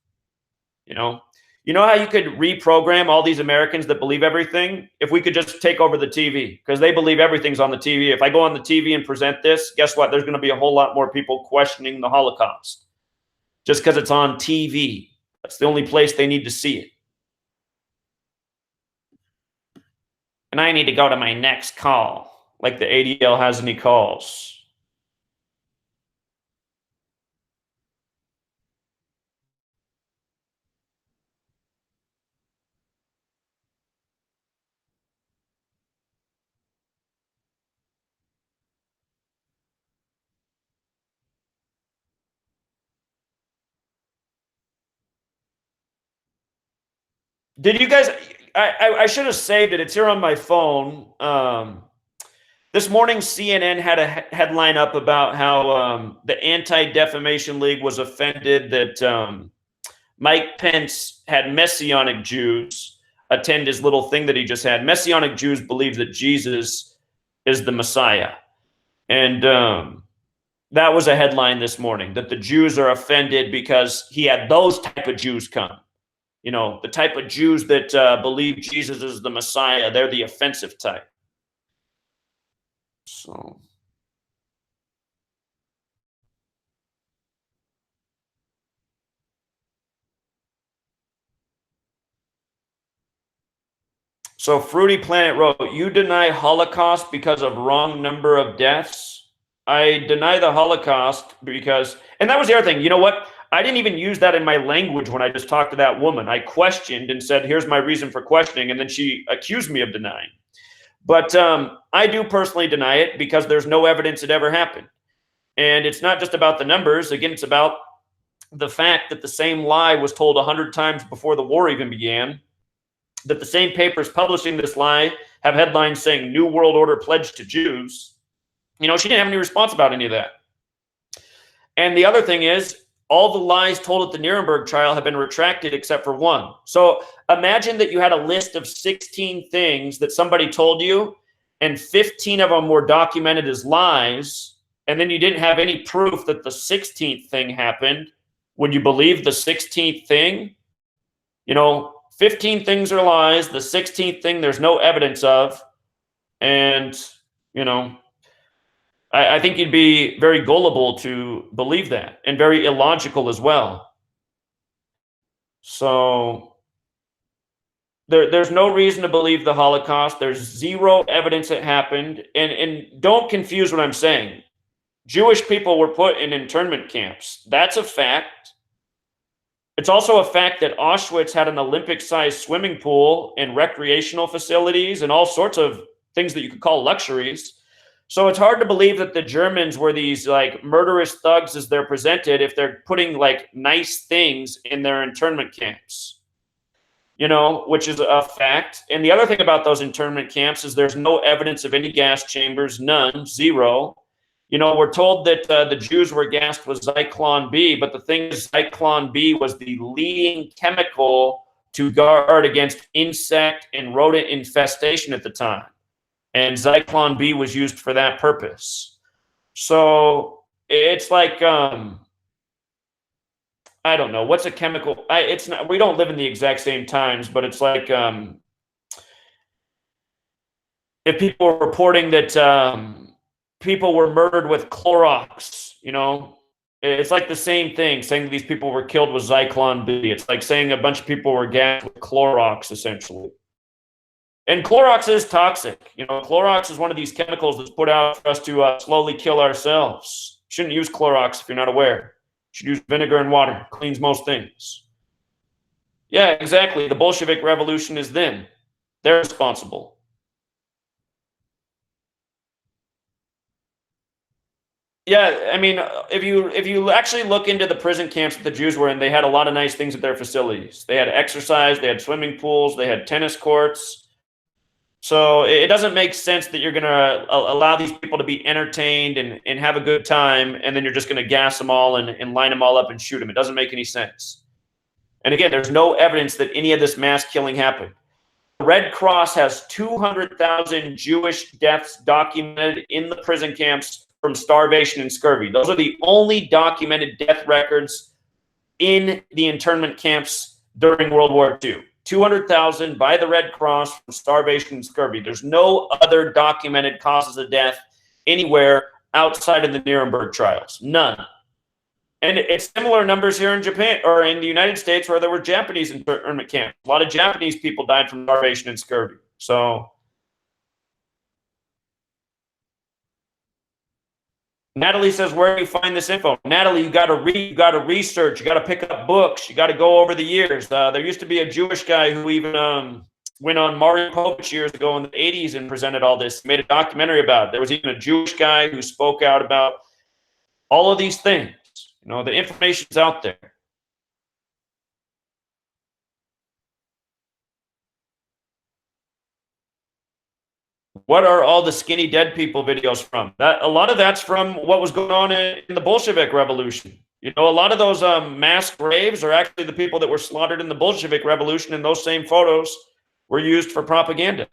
You know how you could reprogram all these Americans that believe everything? If we could just take over the TV, because they believe everything's on the TV. If I go on the TV and present this, guess what? There's going to be a whole lot more people questioning the Holocaust just because it's on TV. That's the only place they need to see it. And I need to go to my next call, like the ADL has any calls. Did you guys, I should have saved it. It's here on my phone. This morning, CNN had a headline up about how the Anti-Defamation League was offended that Mike Pence had Messianic Jews attend his little thing that he just had. Messianic Jews believe that Jesus is the Messiah. And that was a headline this morning, that the Jews are offended because he had those type of Jews come. You know, the type of Jews that believe Jesus is the Messiah. They're the offensive type. So Fruity Planet wrote, you deny Holocaust because of wrong number of deaths? I deny the Holocaust because, and that was the other thing, you know what? I didn't even use that in my language when I just talked to that woman. I questioned and said, here's my reason for questioning, and then she accused me of denying. But I do personally deny it because there's no evidence it ever happened. And it's not just about the numbers. Again, it's about the fact that the same lie was told 100 times before the war even began, that the same papers publishing this lie have headlines saying New World Order pledged to Jews. You know, she didn't have any response about any of that. And the other thing is, all the lies told at the Nuremberg trial have been retracted except for one. So imagine that you had a list of 16 things that somebody told you, and 15 of them were documented as lies, and then you didn't have any proof that the 16th thing happened. Would you believe the 16th thing? You know, 15 things are lies. The 16th thing there's no evidence of. And, you know, I think you'd be very gullible to believe that, and very illogical as well. So there's no reason to believe the Holocaust. There's zero evidence it happened. And don't confuse what I'm saying. Jewish people were put in internment camps. That's a fact. It's also a fact that Auschwitz had an Olympic-sized swimming pool and recreational facilities and all sorts of things that you could call luxuries. So it's hard to believe that the Germans were these like murderous thugs as they're presented if they're putting like nice things in their internment camps, you know, which is a fact. And the other thing about those internment camps is there's no evidence of any gas chambers, none, zero. You know, we're told that the Jews were gassed with Zyklon B, but the thing is, Zyklon B was the leading chemical to guard against insect and rodent infestation at the time. And Zyklon B was used for that purpose. So it's like, I don't know, what's a chemical? It's not, we don't live in the exact same times, but it's like, if people are reporting that people were murdered with Clorox, you know, it's like the same thing, saying that these people were killed with Zyklon B. It's like saying a bunch of people were gassed with Clorox, essentially. And Clorox is toxic. You know, Clorox is one of these chemicals that's put out for us to slowly kill ourselves. You shouldn't use Clorox if you're not aware. You should use vinegar and water. It cleans most things. Yeah, exactly. The Bolshevik Revolution is them. They're responsible. Yeah, I mean, if you actually look into the prison camps that the Jews were in, they had a lot of nice things at their facilities. They had exercise, they had swimming pools, they had tennis courts. So it doesn't make sense that you're going to allow these people to be entertained and have a good time, and then you're just going to gas them all and line them all up and shoot them. It doesn't make any sense. And again, there's no evidence that any of this mass killing happened. The Red Cross has 200,000 Jewish deaths documented in the prison camps from starvation and scurvy. Those are the only documented death records in the internment camps during World War II. 200,000 by the Red Cross from starvation and scurvy. There's no other documented causes of death anywhere outside of the Nuremberg trials. None. And it's similar numbers here in Japan or in the United States where there were Japanese internment camps. A lot of Japanese people died from starvation and scurvy. So Natalie says, where do you find this info? Natalie, you got to read, you got to research, you got to pick up books, you got to go over the years. There used to be a Jewish guy who even went on Maury Povich years ago in the 80s and presented all this, made a documentary about it. There was even a Jewish guy who spoke out about all of these things. You know, the information's out there. What are all the skinny dead people videos from? A lot of that's from what was going on in the Bolshevik Revolution. You know, a lot of those mass graves are actually the people that were slaughtered in the Bolshevik Revolution, and those same photos were used for propaganda.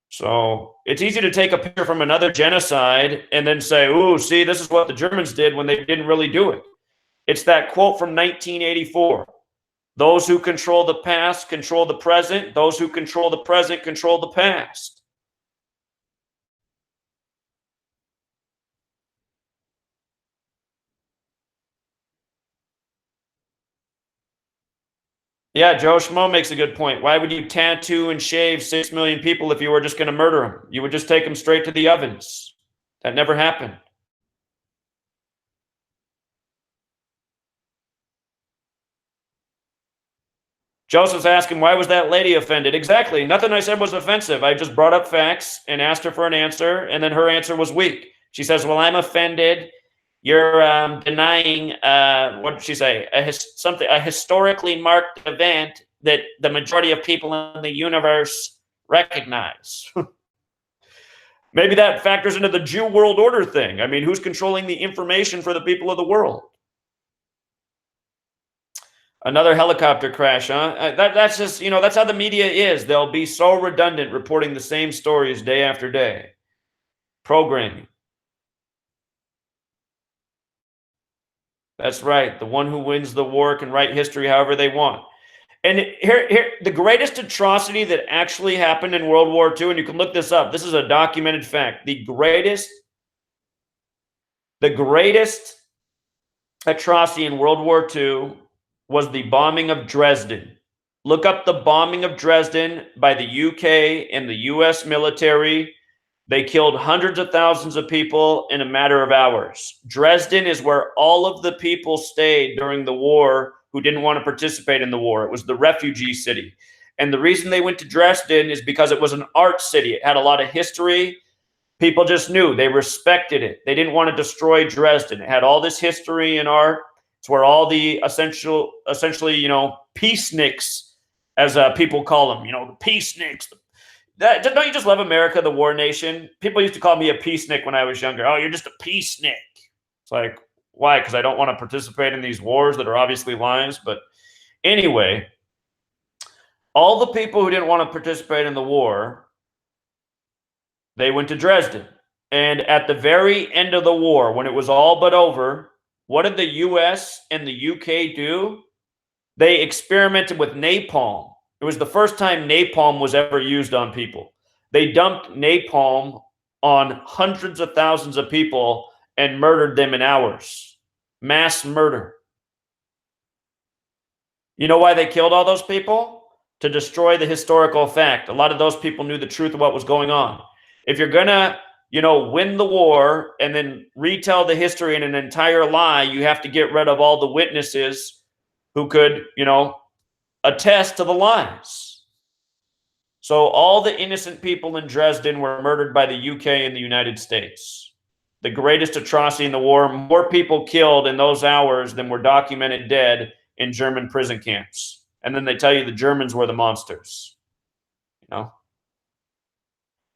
So it's easy to take a picture from another genocide and then say, ooh, see, this is what the Germans did when they didn't really do it. It's that quote from 1984. Those who control the past control the present. Those who control the present control the past. Yeah, Joe Schmo makes a good point. Why would you tattoo and shave 6 million people if you were just going to murder them? You would just take them straight to the ovens. That never happened. Joseph's asking, why was that lady offended? Exactly. Nothing I said was offensive. I just brought up facts and asked her for an answer, and then her answer was weak. She says, well, I'm offended. You're denying, what did she say? A historically marked event that the majority of people in the universe recognize. Maybe that factors into the Jew world order thing. I mean, who's controlling the information for the people of the world? Another helicopter crash, huh? That's just, you know, that's how the media is. They'll be so redundant, reporting the same stories day after day. Programming. That's right. The one who wins the war can write history however they want. And here, the greatest atrocity that actually happened in World War II, and you can look this up. This is a documented fact. The greatest atrocity in World War II was the bombing of Dresden. Look up the bombing of Dresden by the UK and the US military. They killed hundreds of thousands of people in a matter of hours. Dresden is where all of the people stayed during the war who didn't want to participate in the war. It was the refugee city. And the reason they went to Dresden is because it was an art city. It had a lot of history. People just knew. They respected it. They didn't want to destroy Dresden. It had all this history and art. It's where all the essentially, you know, peaceniks, as people call them, you know, the peaceniks. Don't you just love America, the war nation? People used to call me a peacenik when I was younger. Oh, you're just a peacenik. It's like, why? Because I don't want to participate in these wars that are obviously lies. But anyway, all the people who didn't want to participate in the war, they went to Dresden. And at the very end of the war, when it was all but over, what did the US and the UK do? They experimented with napalm. It was the first time napalm was ever used on people. They dumped napalm on hundreds of thousands of people and murdered them in hours. Mass murder. You know why they killed all those people? To destroy the historical fact. A lot of those people knew the truth of what was going on. If you're going to, you know, win the war and then retell the history in an entire lie, you have to get rid of all the witnesses who could, you know, attest to the lies. So all the innocent people in Dresden were murdered by the UK and the United States. The greatest atrocity in the war. More people killed in those hours than were documented dead in German prison camps. And then they tell you the Germans were the monsters. You know?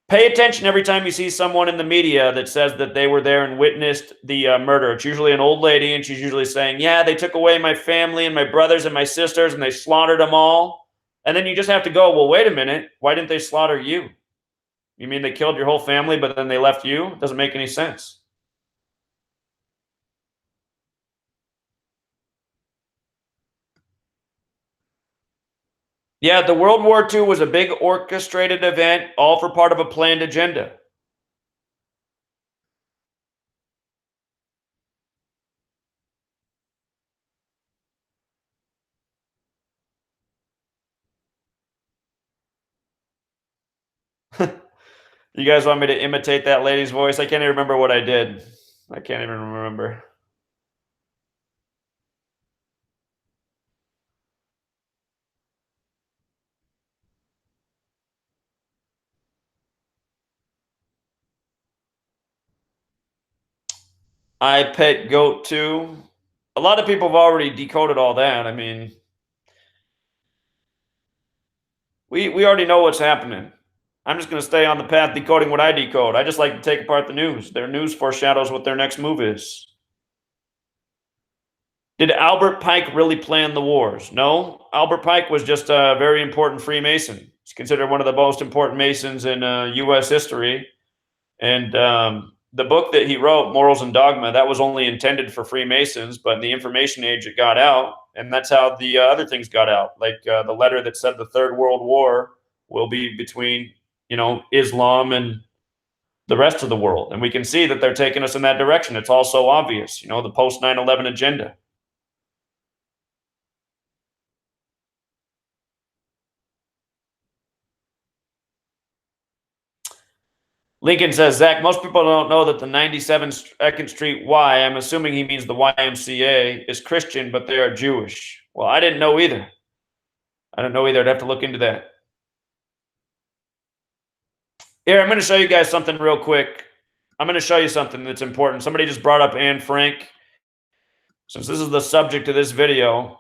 Pay attention every time you see someone in the media that says that they were there and witnessed the murder. It's usually an old lady, and she's usually saying, yeah, they took away my family and my brothers and my sisters, and they slaughtered them all. And then you just have to go, well, wait a minute. Why didn't they slaughter you? You mean they killed your whole family, but then they left you? It doesn't make any sense. Yeah, the World War II was a big orchestrated event, all for part of a planned agenda. You guys want me to imitate that lady's voice? I can't even remember what I did. I can't even remember. I pet goat too. A lot of people have already decoded all that. I mean, we already know what's happening. I'm just going to stay on the path decoding what I decode. I just like to take apart the news. Their news foreshadows what their next move is. Did Albert Pike really plan the wars? No. Albert Pike was just a very important Freemason. He's considered one of the most important Masons in U.S. history. And the book that he wrote, Morals and Dogma, that was only intended for Freemasons, but in the information age, it got out. And that's how the other things got out, like the letter that said the Third World War will be between, Islam and the rest of the world. And we can see that they're taking us in that direction. It's all so obvious, the post 9/11 agenda. Lincoln says, Zach, most people don't know that the 97 2nd Street Y, I'm assuming he means the YMCA, is Christian, but they are Jewish. Well, I didn't know either. I'd have to look into that. Here, I'm going to show you guys something real quick. I'm going to show you something that's important. Somebody just brought up Anne Frank. Since this is the subject of this video,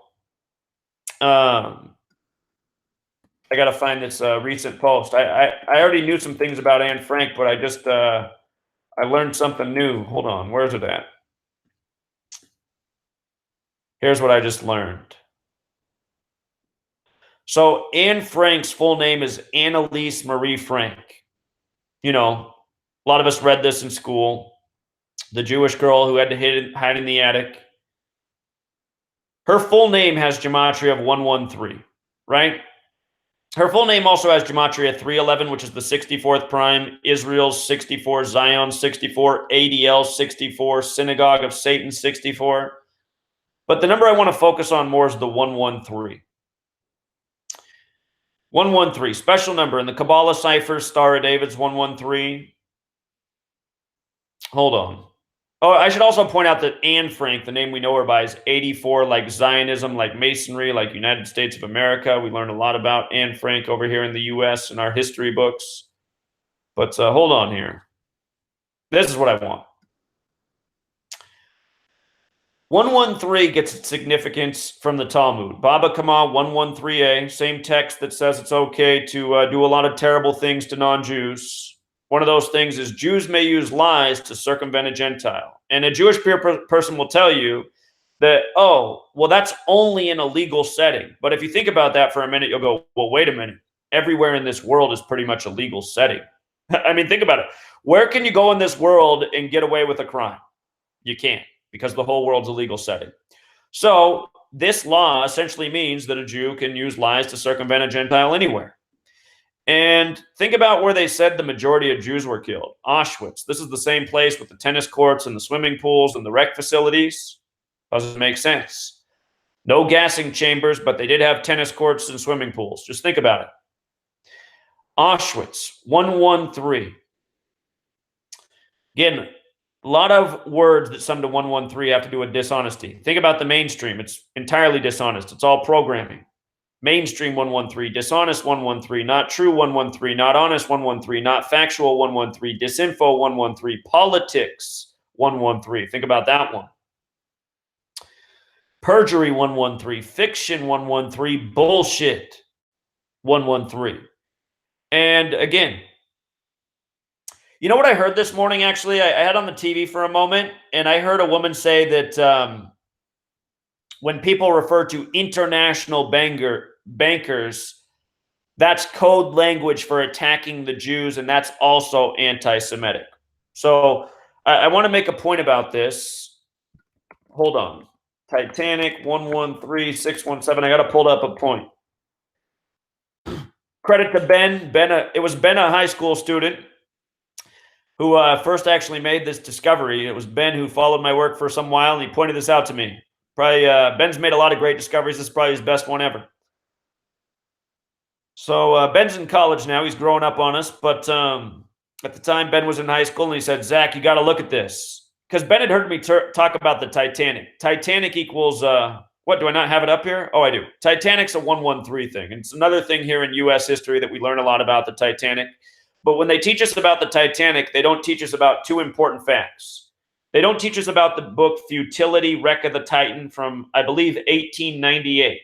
I got to find this recent post. I already knew some things about Anne Frank, but I just I learned something new. Hold on, where's it at? Here's what I just learned. So Anne Frank's full name is Annalise Marie Frank. A lot of us read this in school. The Jewish girl who had to hide in the attic. Her full name has Gematria of 113, right? Her full name also has Gematria 311, which is the 64th prime, Israel's 64, Zion's 64, ADL 64, Synagogue of Satan 64. But the number I want to focus on more is the 113. 113, special number in the Kabbalah cipher, Star of David's 113. Hold on. Oh, I should also point out that Anne Frank, the name we know her by, is 84, like Zionism, like Masonry, like United States of America. We learn a lot about Anne Frank over here in the U.S. in our history books. But hold on here. This is what I want. 113 gets its significance from the Talmud. Baba Kama 113a, same text that says it's okay to do a lot of terrible things to non-Jews. One of those things is Jews may use lies to circumvent a Gentile. And a Jewish person will tell you that, oh, well, that's only in a legal setting. But if you think about that for a minute, you'll go, well, wait a minute. Everywhere in this world is pretty much a legal setting. I mean, think about it. Where can you go in this world and get away with a crime? You can't, because the whole world's a legal setting. So this law essentially means that a Jew can use lies to circumvent a Gentile anywhere. And think about where they said the majority of Jews were killed. Auschwitz. This is the same place with the tennis courts and the swimming pools and the rec facilities. Doesn't make sense. No gassing chambers, but they did have tennis courts and swimming pools. Just think about it. Auschwitz, 113. Again, a lot of words that sum to 113 have to do with dishonesty. Think about the mainstream. It's entirely dishonest. It's all programming. Mainstream 113, dishonest 113, not true 113, not honest 113, not factual 113, disinfo 113, politics 113. Think about that one. Perjury 113, fiction 113, bullshit 113. And again, you know what I heard this morning, actually? I had on the TV for a moment, and I heard a woman say that when people refer to international bankers, that's code language for attacking the Jews, and that's also anti-Semitic. So I want to make a point about this. Hold on. Titanic 113617. I got to pull up a point. Credit to Ben. It was Ben, a high school student, who first actually made this discovery. It was Ben who followed my work for some while, and he pointed this out to me. Probably Ben's made a lot of great discoveries. This is probably his best one ever. So Ben's in college now. He's growing up on us. But at the time, Ben was in high school, and he said, Zach, you got to look at this. Because Ben had heard me talk about the Titanic. Titanic equals, what, do I not have it up here? Oh, I do. Titanic's a 113 thing. And it's another thing here in U.S. history that we learn a lot about the Titanic. But when they teach us about the Titanic, they don't teach us about two important facts. They don't teach us about the book Futility, Wreck of the Titan from, I believe, 1898.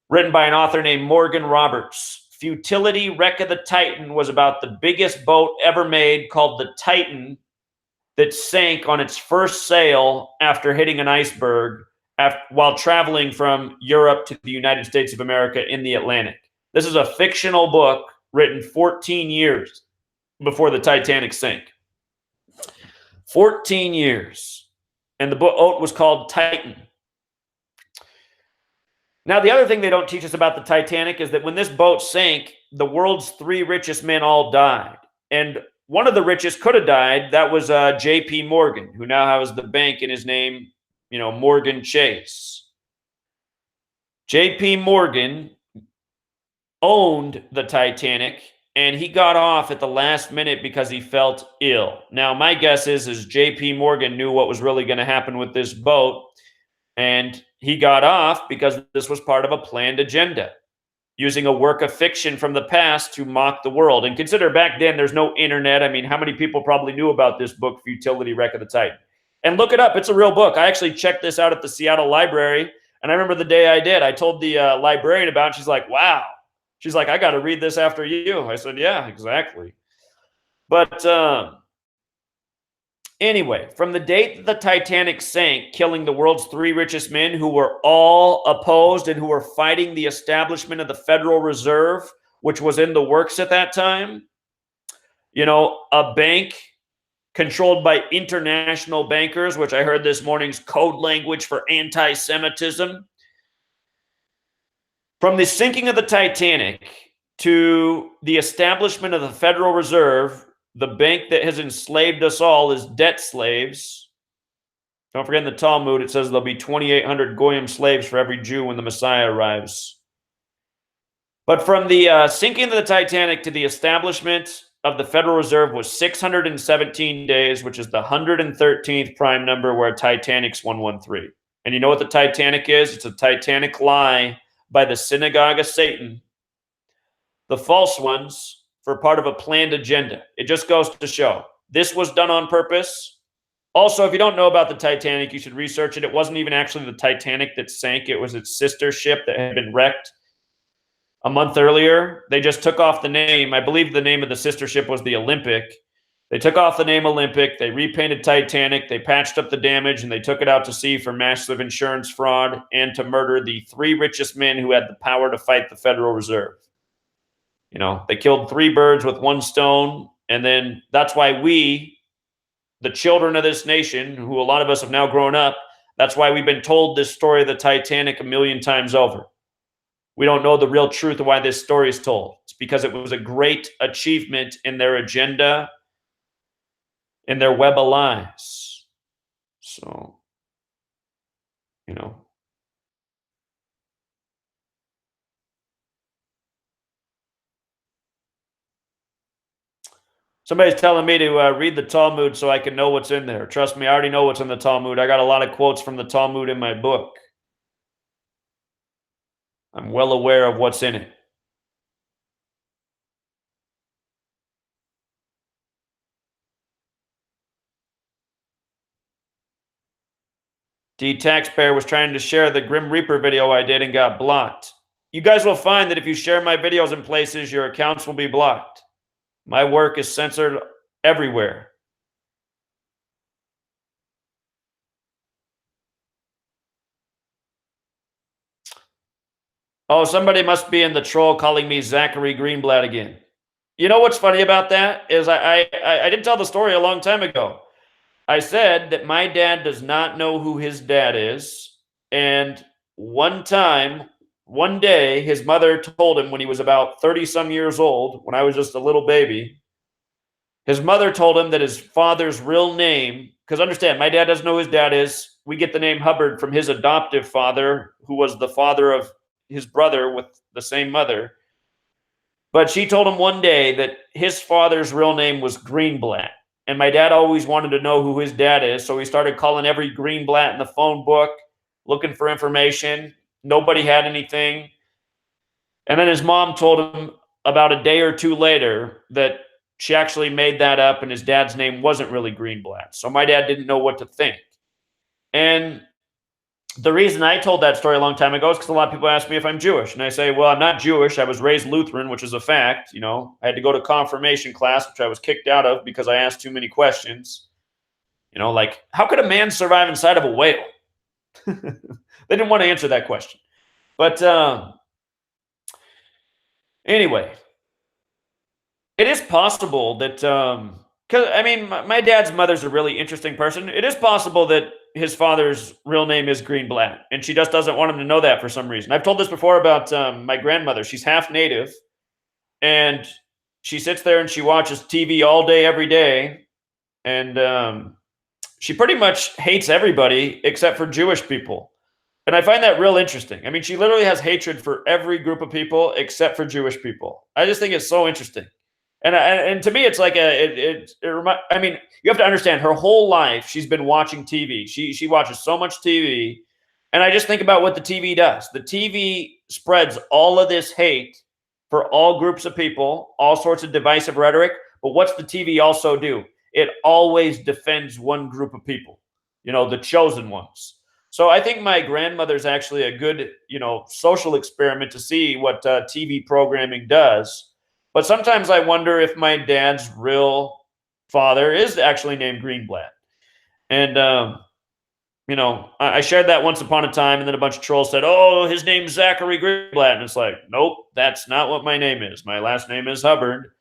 Written by an author named Morgan Roberts. Futility Wreck of the Titan was about the biggest boat ever made, called the Titan, that sank on its first sail after hitting an iceberg while traveling from Europe to the United States of America in the Atlantic. This is a fictional book written 14 years before the Titanic sank. 14 years. And the boat was called Titan. Now, the other thing they don't teach us about the Titanic is that when this boat sank, the world's 3 richest men all died. And one of the richest could have died. That was J.P. Morgan, who now has the bank in his name, Morgan Chase. J.P. Morgan owned the Titanic, and he got off at the last minute because he felt ill. Now, my guess is J.P. Morgan knew what was really going to happen with this boat, and he got off because this was part of a planned agenda, using a work of fiction from the past to mock the world. And consider back then, there's no internet. I mean, how many people probably knew about this book, Futility Wreck of the Titan? And look it up. It's a real book. I actually checked this out at the Seattle Library, and I remember the day I did. I told the librarian about it. She's like, wow. She's like, I got to read this after you. I said, yeah, exactly. But anyway, from the date that the Titanic sank, killing the world's 3 richest men who were all opposed and who were fighting the establishment of the Federal Reserve, which was in the works at that time, a bank controlled by international bankers, which I heard this morning's code language for anti-Semitism. From the sinking of the Titanic to the establishment of the Federal Reserve, the bank that has enslaved us all is debt slaves. Don't forget in the Talmud, it says there'll be 2,800 Goyim slaves for every Jew when the Messiah arrives. But from the sinking of the Titanic to the establishment of the Federal Reserve was 617 days, which is the 113th prime number, where Titanic's 113. And you know what the Titanic is? It's a Titanic lie by the Synagogue of Satan, the false ones, for part of a planned agenda. It just goes to show this was done on purpose. Also, if you don't know about the Titanic, you should research it. It wasn't even actually the Titanic that sank. It was its sister ship that had been wrecked a month earlier. They just took off the name. I believe the name of the sister ship was the Olympic. They took off the name Olympic. They repainted Titanic. They patched up the damage, and they took it out to sea for massive insurance fraud and to murder the 3 richest men who had the power to fight the Federal Reserve. They killed 3 birds with 1 stone. And then that's why we, the children of this nation, who a lot of us have now grown up, that's why we've been told this story of the Titanic a million times over. We don't know the real truth of why this story is told. It's because it was a great achievement in their agenda, in their web of lies. So, Somebody's telling me to read the Talmud so I can know what's in there. Trust me, I already know what's in the Talmud. I got a lot of quotes from the Talmud in my book. I'm well aware of what's in it. D Taxpayer was trying to share the Grim Reaper video I did and got blocked. You guys will find that if you share my videos in places, your accounts will be blocked. My work is censored everywhere. Oh, somebody must be in the troll calling me Zachary Greenblatt again. You know what's funny about that is I didn't tell the story a long time ago. I said that my dad does not know who his dad is. And one day, his mother told him when he was about 30-some years old, when I was just a little baby, his mother told him that his father's real name, because understand, my dad doesn't know who his dad is. We get the name Hubbard from his adoptive father, who was the father of his brother with the same mother. But she told him one day that his father's real name was Greenblatt. And my dad always wanted to know who his dad is. So he started calling every Greenblatt in the phone book, looking for information. Nobody had anything. And then his mom told him about a day or 2 later that she actually made that up and his dad's name wasn't really Greenblatt. So my dad didn't know what to think. And the reason I told that story a long time ago is because a lot of people ask me if I'm Jewish. And I say, well, I'm not Jewish. I was raised Lutheran, which is a fact. You know, I had to go to confirmation class, which I was kicked out of because I asked too many questions. You know, like, how could a man survive inside of a whale? They didn't want to answer that question. But anyway, it is possible that, because I mean, my dad's mother's a really interesting person. It is possible that his father's real name is Greenblatt, and she just doesn't want him to know that for some reason. I've told this before about my grandmother. She's half native, and she sits there and she watches TV all day, every day, and she pretty much hates everybody except for Jewish people. And I find that real interesting. I mean, she literally has hatred for every group of people except for Jewish people. I just think it's so interesting. And to me, it's like I mean, you have to understand her whole life she's been watching TV. She watches so much TV, and I just think about what the TV does. The TV spreads all of this hate for all groups of people, all sorts of divisive rhetoric. But what's the TV also do? It always defends one group of people, you know, the chosen ones. So I think my grandmother's actually a good, you know, social experiment to see what TV programming does. But sometimes I wonder if my dad's real father is actually named Greenblatt. And, you know, I shared that once upon a time, and then a bunch of trolls said, oh, his name's Zachary Greenblatt. And it's like, nope, that's not what my name is. My last name is Hubbard.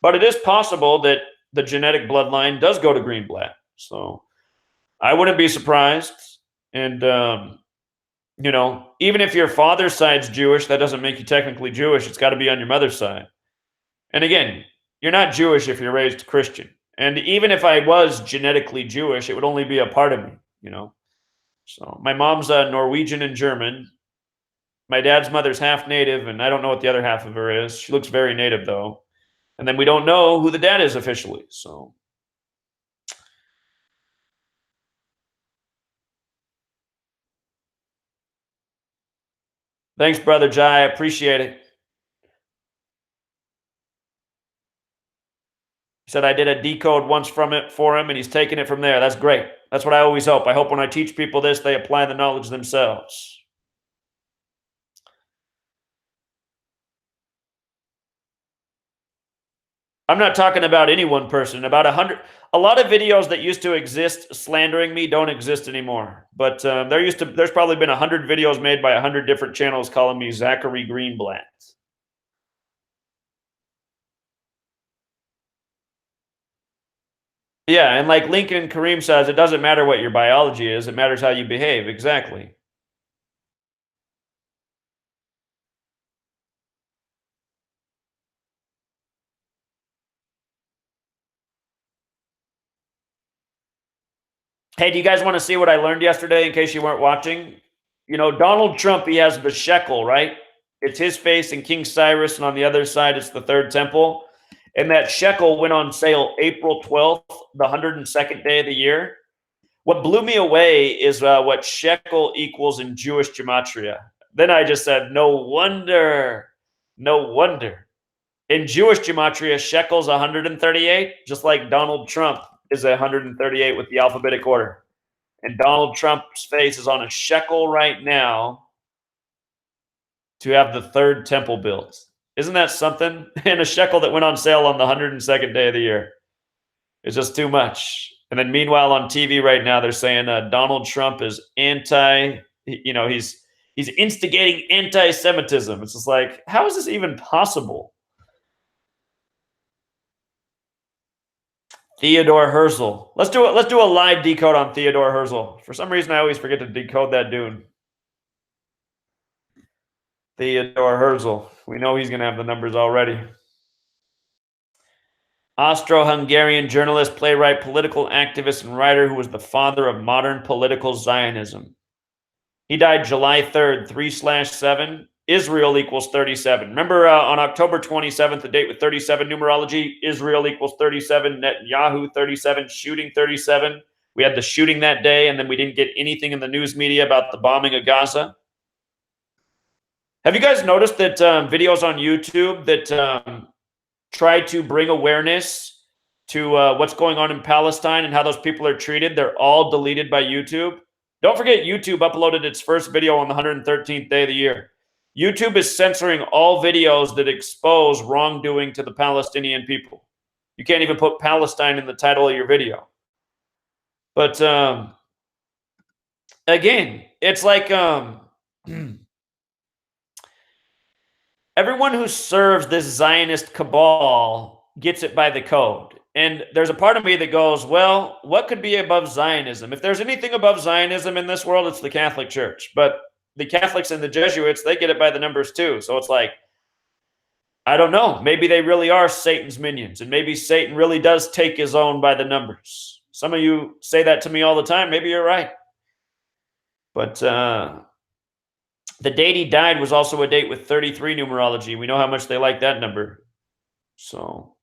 But it is possible that the genetic bloodline does go to Greenblatt. So I wouldn't be surprised. And, you know, even if your father's side's Jewish, that doesn't make you technically Jewish. It's got to be on your mother's side. And again, you're not Jewish if you're raised Christian. And even if I was genetically Jewish, it would only be a part of me, you know. So my mom's Norwegian and German. My dad's mother's half native, and I don't know what the other half of her is. She looks very native, though. And then we don't know who the dad is officially. So thanks, Brother Jai. I appreciate it. He said I did a decode once from it for him, and he's taking it from there. That's great. That's what I always hope. I hope when I teach people this, they apply the knowledge themselves. I'm not talking about any one person. About 100. A lot of videos that used to exist slandering me don't exist anymore. But there's probably been 100 videos made by 100 different channels calling me Zachary Greenblatt. Yeah, and like Lincoln Kareem says, it doesn't matter what your biology is, it matters how you behave. Exactly. Hey, do you guys want to see what I learned yesterday in case you weren't watching? You know, Donald Trump, he has the shekel, right? It's his face and King Cyrus, and on the other side, it's the third temple. And that shekel went on sale April 12th, the 102nd day of the year. What blew me away is what shekel equals in Jewish gematria. Then I just said, no wonder. No wonder. In Jewish gematria, shekel's 138, just like Donald Trump is 138 with the alphabetic order. And Donald Trump's face is on a shekel right now to have the third temple built. Isn't that something? And a shekel that went on sale on the 102nd day of the year. It's just too much. And then meanwhile on TV right now, they're saying Donald Trump is he's instigating anti-Semitism. It's just like, how is this even possible? Theodore Herzl. Let's do a live decode on Theodore Herzl. For some reason, I always forget to decode that dude. Theodore Herzl. We know he's going to have the numbers already. Austro-Hungarian journalist, playwright, political activist, and writer who was the father of modern political Zionism. He died July 3rd, 3/7. Israel equals 37. Remember on October 27th, the date with 37 numerology, Israel equals 37, Netanyahu 37, shooting 37. We had the shooting that day, and then we didn't get anything in the news media about the bombing of Gaza. Have you guys noticed that videos on YouTube that try to bring awareness to what's going on in Palestine and how those people are treated, they're all deleted by YouTube? Don't forget, YouTube uploaded its first video on the 113th day of the year. YouTube is censoring all videos that expose wrongdoing to the Palestinian people. You can't even put Palestine in the title of your video. But again, it's like everyone who serves this Zionist cabal gets it by the code. And there's a part of me that goes, well, what could be above Zionism? If there's anything above Zionism in this world, it's the Catholic Church. But the Catholics and the Jesuits, they get it by the numbers too. So it's like, I don't know. Maybe they really are Satan's minions. And maybe Satan really does take his own by the numbers. Some of you say that to me all the time. Maybe you're right. But the date he died was also a date with 33 numerology. We know how much they like that number. So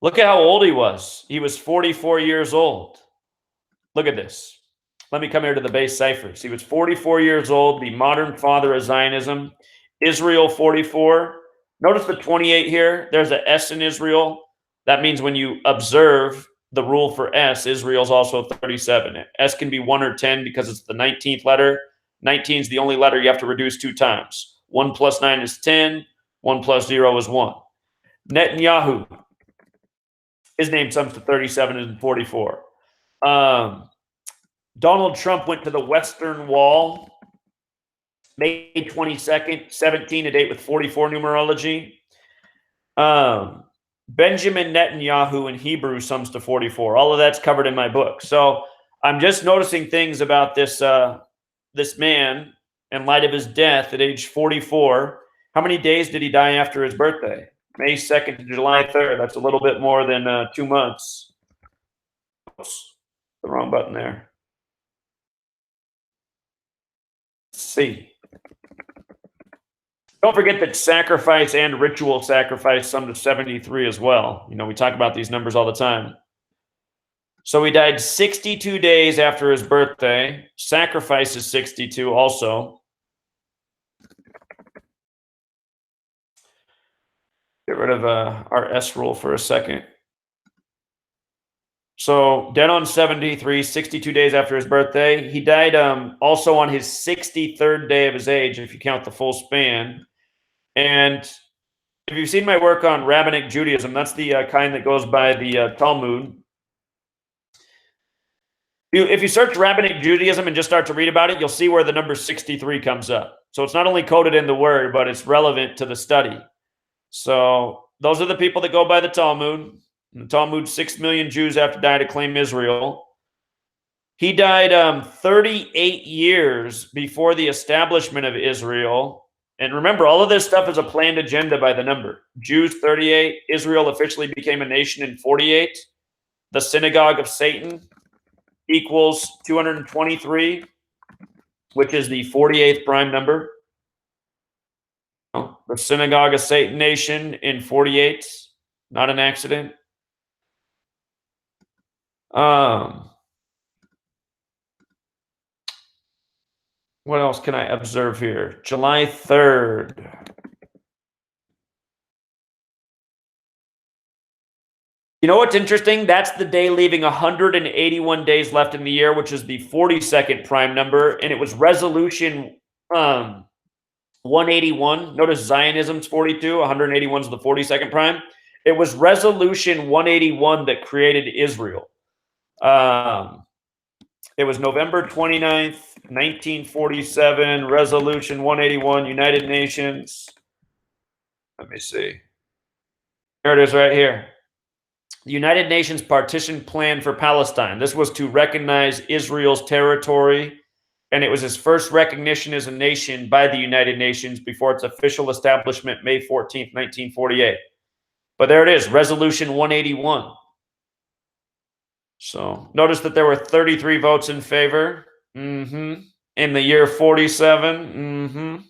look at how old he was. He was 44 years old. Look at this. Let me come here to the base ciphers. He was 44 years old, the modern father of Zionism. Israel, 44. Notice the 28 here. There's an S in Israel. That means when you observe the rule for S, Israel's also 37. S can be 1 or 10 because it's the 19th letter. 19 is the only letter you have to reduce 2 times. 1 plus 9 is 10. 1 plus 0 is 1. Netanyahu, his name sums to 37 and 44. Donald Trump went to the Western Wall May 22nd, 17, a date with 44 numerology. Benjamin Netanyahu in Hebrew sums to 44. All of that's covered in my book. So I'm just noticing things about this this man in light of his death at age 44. How many days did he die after his birthday? May 2nd to July 3rd. That's a little bit more than 2 months. Oops, the wrong button there. Let's see. Don't forget that sacrifice and ritual sacrifice sum to 73 as well. You know, we talk about these numbers all the time. So he died 62 days after his birthday. Sacrifice is 62 also. Get rid of our S rule for a second. So dead on 73, 62 days after his birthday. He died also on his 63rd day of his age, if you count the full span. And if you've seen my work on Rabbinic Judaism, that's the kind that goes by the Talmud. If you search Rabbinic Judaism and just start to read about it, you'll see where the number 63 comes up. So it's not only coded in the word, but it's relevant to the study. So those are the people that go by the Talmud. In the Talmud, 6 million Jews have to die to claim Israel. He died 38 years before the establishment of Israel. And remember, all of this stuff is a planned agenda by the number. Jews, 38. Israel officially became a nation in 48. The Synagogue of Satan equals 223, which is the 48th prime number. The Synagogue of Satan nation in 48, not an accident. What else can I observe here? July 3rd. You know what's interesting? That's the day leaving 181 days left in the year, which is the 42nd prime number. And it was resolution 181. Notice Zionism's 42. 181 is the 42nd prime. It was resolution 181 that created Israel. It was November 29th, 1947, resolution 181, United Nations. Let me see. There it is right here. The United Nations Partition Plan for Palestine. This was to recognize Israel's territory, and it was its first recognition as a nation by the United Nations before its official establishment May 14th, 1948. But there it is, resolution 181. So notice that there were 33 votes in favor. In the year 47.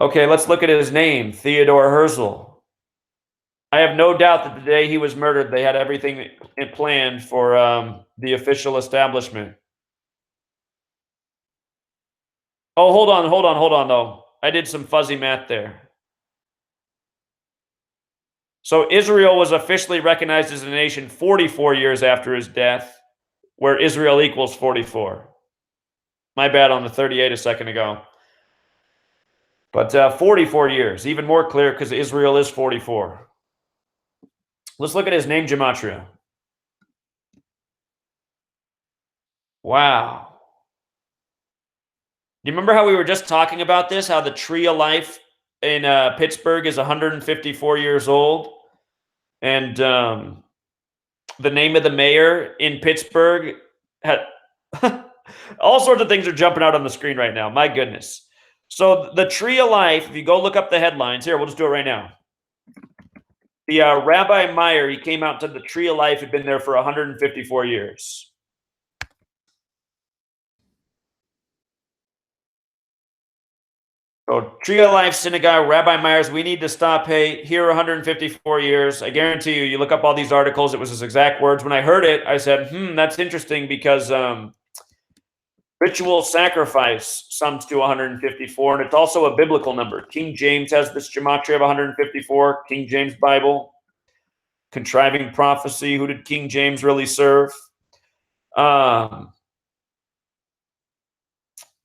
Okay, let's look at his name, Theodore Herzl. I have no doubt that the day he was murdered, they had everything planned for the official establishment. Oh, hold on, though. I did some fuzzy math there. So Israel was officially recognized as a nation 44 years after his death, where Israel equals 44. My bad on the 38 a second ago. But 44 years, even more clear because Israel is 44. Let's look at his name, Gematria. Wow. Do you remember how we were just talking about this? How the tree of life in Pittsburgh is 154 years old? And the name of the mayor in Pittsburgh had all sorts of things are jumping out on the screen right now. My goodness. So the tree of life, if you go look up the headlines, here, we'll just do it right now. The Rabbi Meyer, he came out to the tree of life, had been there for 154 years. So Tree of Life Synagogue, Rabbi Myers, we need to stop. Hey, here 154 years. I guarantee you look up all these articles. It was his exact words. When I heard it, I said, that's interesting because ritual sacrifice sums to 154, and it's also a biblical number. King James has this gematria of 154, King James Bible. Contriving prophecy, who did King James really serve?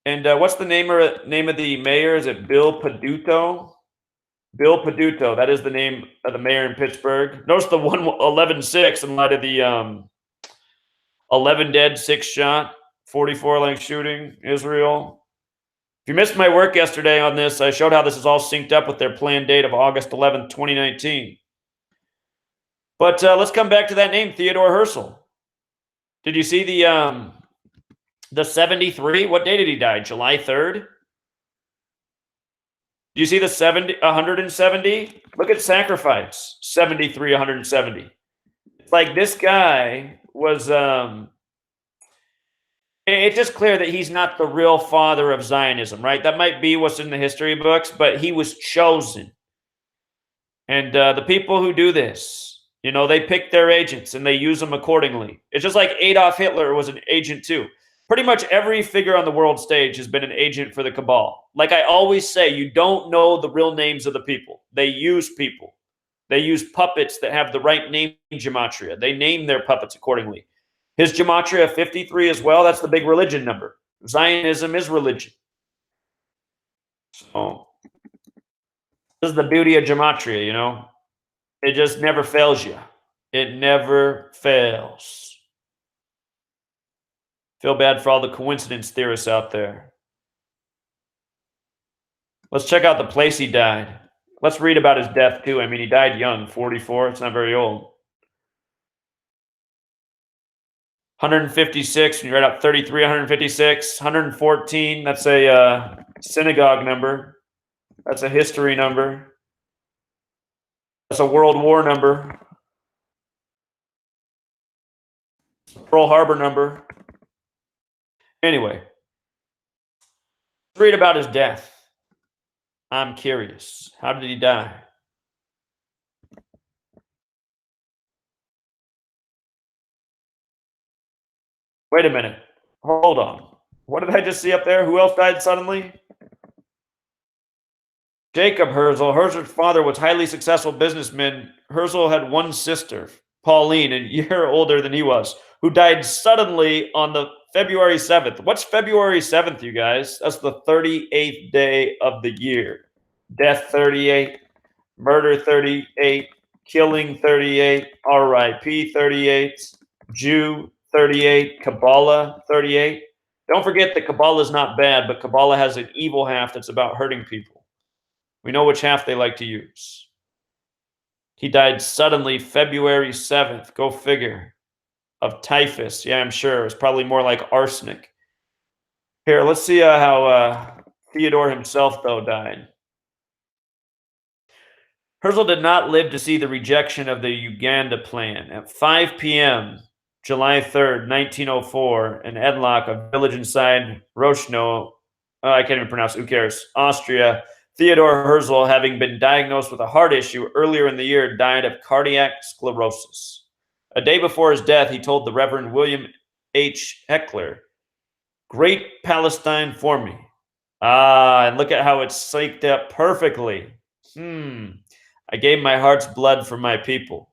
And what's the name of the mayor? Is it Bill Peduto? Bill Peduto. That is the name of the mayor in Pittsburgh. Notice the 111-6 in light of the 11 dead, 6 shot, 44-length shooting, Israel. If you missed my work yesterday on this, I showed how this is all synced up with their planned date of August 11th, 2019. But let's come back to that name, Theodore Herzl. Did you see the 73? What day did he die? July 3rd? Do you see the 170? Look at sacrifice, 73, 170. It's like this guy was, it's just clear that he's not the real father of Zionism, right? That might be what's in the history books, but he was chosen. And the people who do this, they pick their agents and they use them accordingly. It's just like Adolf Hitler was an agent too. Pretty much every figure on the world stage has been an agent for the cabal. Like I always say, you don't know the real names of the people. They use people. They use puppets that have the right name gematria. They name their puppets accordingly. His gematria 53 as well, that's the big religion number. Zionism is religion. So this is the beauty of gematria, It just never fails you. It never fails. Feel bad for all the coincidence theorists out there. Let's check out the place he died. Let's read about his death too. I mean, he died young, 44. It's not very old. 156, when you write out 33, 156, 114, that's a synagogue number. That's a history number. That's a World War number. Pearl Harbor number. Anyway, let's read about his death. I'm curious. How did he die? Wait a minute. Hold on. What did I just see up there? Who else died suddenly? Jacob Herzl. Herzl's father was a highly successful businessman. Herzl had one sister, Pauline, a year older than he was, who died suddenly on the February 7th. What's February 7th, you guys? That's the 38th day of the year. Death 38, murder 38, killing 38, RIP 38, Jew 38, Kabbalah 38. Don't forget that Kabbalah is not bad, but Kabbalah has an evil half that's about hurting people. We know which half they like to use. He died suddenly February 7th. Go figure. Of typhus. Yeah, I'm sure. It's probably more like arsenic. Here, let's see how Theodore himself, though, died. Herzl did not live to see the rejection of the Uganda plan. At 5 p.m., July 3rd, 1904, in Edlock, a village inside Rochno, I can't even pronounce it, who cares, Austria, Theodore Herzl, having been diagnosed with a heart issue earlier in the year, died of cardiac sclerosis. A day before his death, he told the Reverend William H. Heckler, "Great Palestine for me." And look at how it's synced up perfectly. I gave my heart's blood for my people.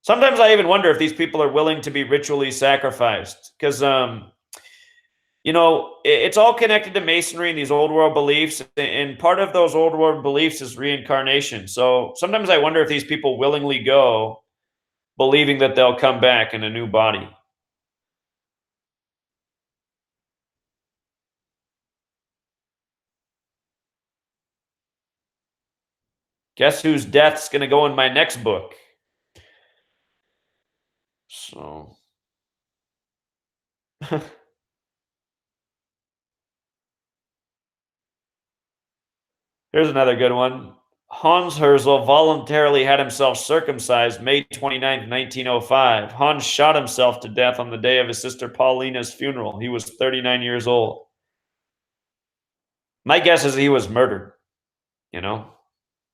Sometimes I even wonder if these people are willing to be ritually sacrificed, because you know, it's all connected to Masonry and these old world beliefs, and part of those old world beliefs is reincarnation. So sometimes I wonder if these people willingly go, believing that they'll come back in a new body. Guess whose death's going to go in my next book? So here's another good one. Hans Herzl voluntarily had himself circumcised May 29th, 1905. Hans shot himself to death on the day of his sister Paulina's funeral. He was 39 years old. My guess is he was murdered, you know?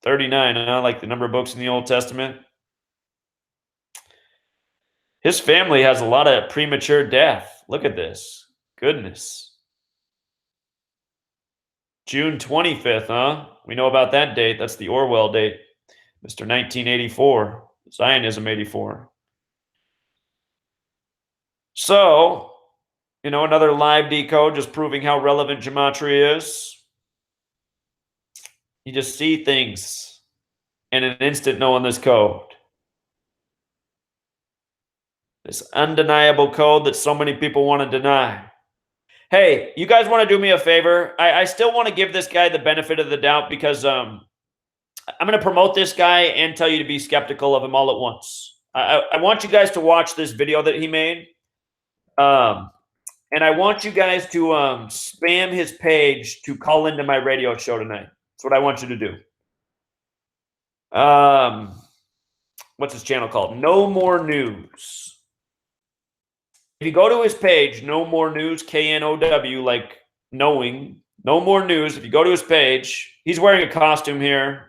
39, like the number of books in the Old Testament. His family has a lot of premature death. Look at this. Goodness. June 25th, huh? We know about that date. That's the Orwell date. Mr. 1984. Zionism 84. So, you know, another live decode just proving how relevant Gematria is. You just see things in an instant knowing this code. This undeniable code that so many people want to deny. Hey, you guys want to do me a favor? I still want to give this guy the benefit of the doubt, because I'm going to promote this guy and tell you to be skeptical of him all at once. I want you guys to watch this video that he made. And I want you guys to spam his page to call into my radio show tonight. That's what I want you to do. What's his channel called? No More News. If you go to his page, No More News, KNOW, like knowing, No More News. If you go to his page, he's wearing a costume here.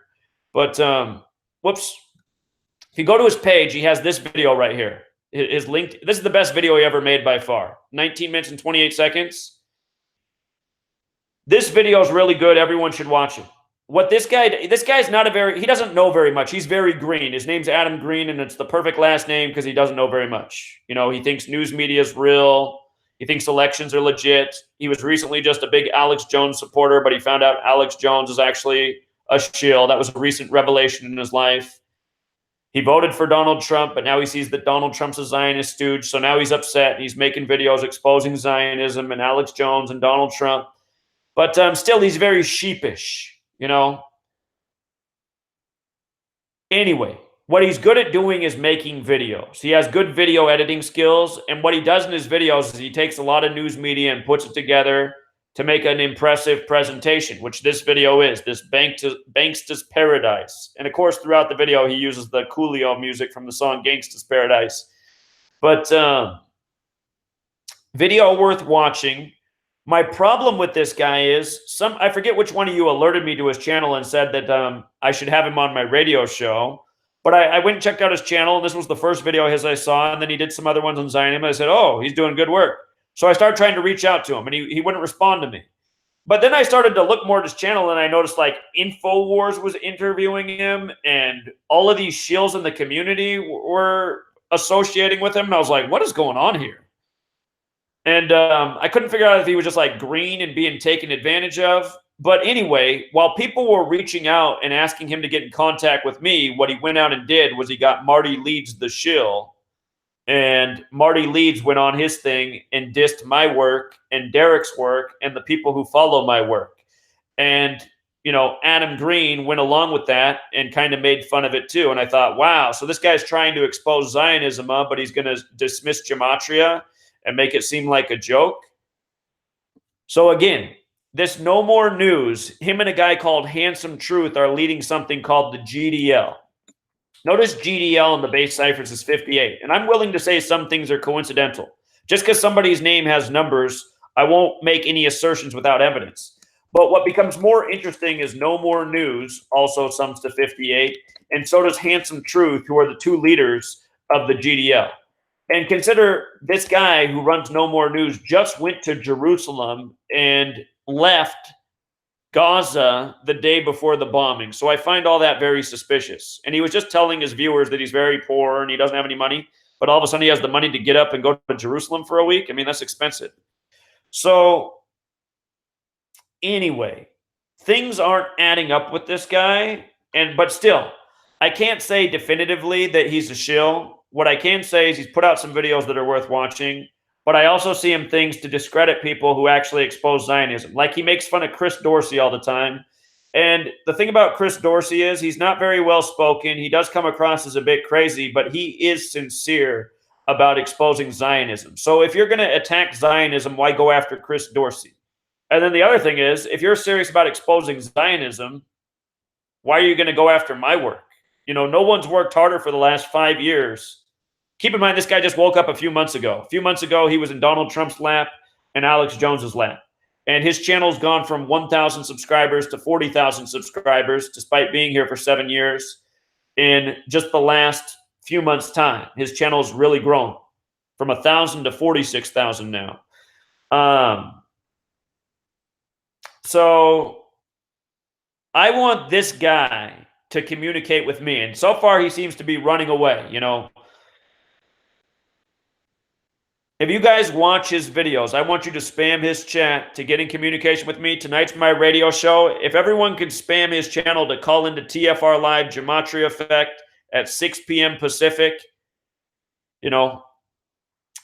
But, whoops. If you go to his page, he has this video right here. His link. This is the best video he ever made by far. 19 minutes and 28 seconds. This video is really good. Everyone should watch it. What this guy's not he doesn't know very much. He's very green. His name's Adam Green, and it's the perfect last name because he doesn't know very much. You know, he thinks news media is real. He thinks elections are legit. He was recently just a big Alex Jones supporter, but he found out Alex Jones is actually a shill. That was a recent revelation in his life. He voted for Donald Trump, but now he sees that Donald Trump's a Zionist stooge, so now he's upset, and he's making videos exposing Zionism and Alex Jones and Donald Trump. But still, he's very sheepish, you know? Anyway, what he's good at doing is making videos. He has good video editing skills, and what he does in his videos is he takes a lot of news media and puts it together to make an impressive presentation, which this video is, this Banksta's Paradise. And of course, throughout the video, he uses the Coolio music from the song Gangsta's Paradise. But video worth watching. My problem with this guy is, I forget which one of you alerted me to his channel and said that I should have him on my radio show. But I went and checked out his channel, and this was the first video of his I saw, and then he did some other ones on Zionism. I said, oh, he's doing good work. So I started trying to reach out to him, and he wouldn't respond to me. But then I started to look more at his channel, and I noticed like InfoWars was interviewing him, and all of these shills in the community were associating with him. And I was like, what is going on here? And I couldn't figure out if he was just like green and being taken advantage of. But anyway, while people were reaching out and asking him to get in contact with me, what he went out and did was he got Marty Leeds the shill. And Marty Leeds went on his thing and dissed my work and Derek's work and the people who follow my work. And, you know, Adam Green went along with that and kind of made fun of it too. And I thought, wow, so this guy's trying to expose Zionism, but he's going to dismiss Gematria and make it seem like a joke. So again, this No More News, him and a guy called Handsome Truth are leading something called the GDL. Notice GDL in the base ciphers is 58. And I'm willing to say some things are coincidental. Just because somebody's name has numbers, I won't make any assertions without evidence. But what becomes more interesting is No More News also sums to 58. And so does Handsome Truth, who are the two leaders of the GDL. And consider this guy who runs No More News just went to Jerusalem and left Gaza the day before the bombing. So I find all that very suspicious. And he was just telling his viewers that he's very poor and he doesn't have any money, but all of a sudden he has the money to get up and go to Jerusalem for a week. I mean, that's expensive. So anyway, things aren't adding up with this guy. But still, I can't say definitively that he's a shill. What I can say is he's put out some videos that are worth watching. But I also see him things to discredit people who actually expose Zionism. Like he makes fun of Chris Dorsey all the time. And the thing about Chris Dorsey is he's not very well spoken. He does come across as a bit crazy, but he is sincere about exposing Zionism. So if you're going to attack Zionism, why go after Chris Dorsey? And then the other thing is, if you're serious about exposing Zionism, why are you going to go after my work? You know, no one's worked harder for the last 5 years. Keep in mind, this guy just woke up a few months ago. A few months ago, he was in Donald Trump's lap and Alex Jones's lap. And his channel's gone from 1,000 subscribers to 40,000 subscribers, despite being here for 7 years. In just the last few months' time, his channel's really grown from 1,000 to 46,000 now. So I want this guy to communicate with me. And so far, he seems to be running away, you know. If you guys watch his videos, I want you to spam his chat to get in communication with me. Tonight's my radio show. If everyone could spam his channel to call into TFR Live Gematria Effect at 6 p.m. Pacific, you know,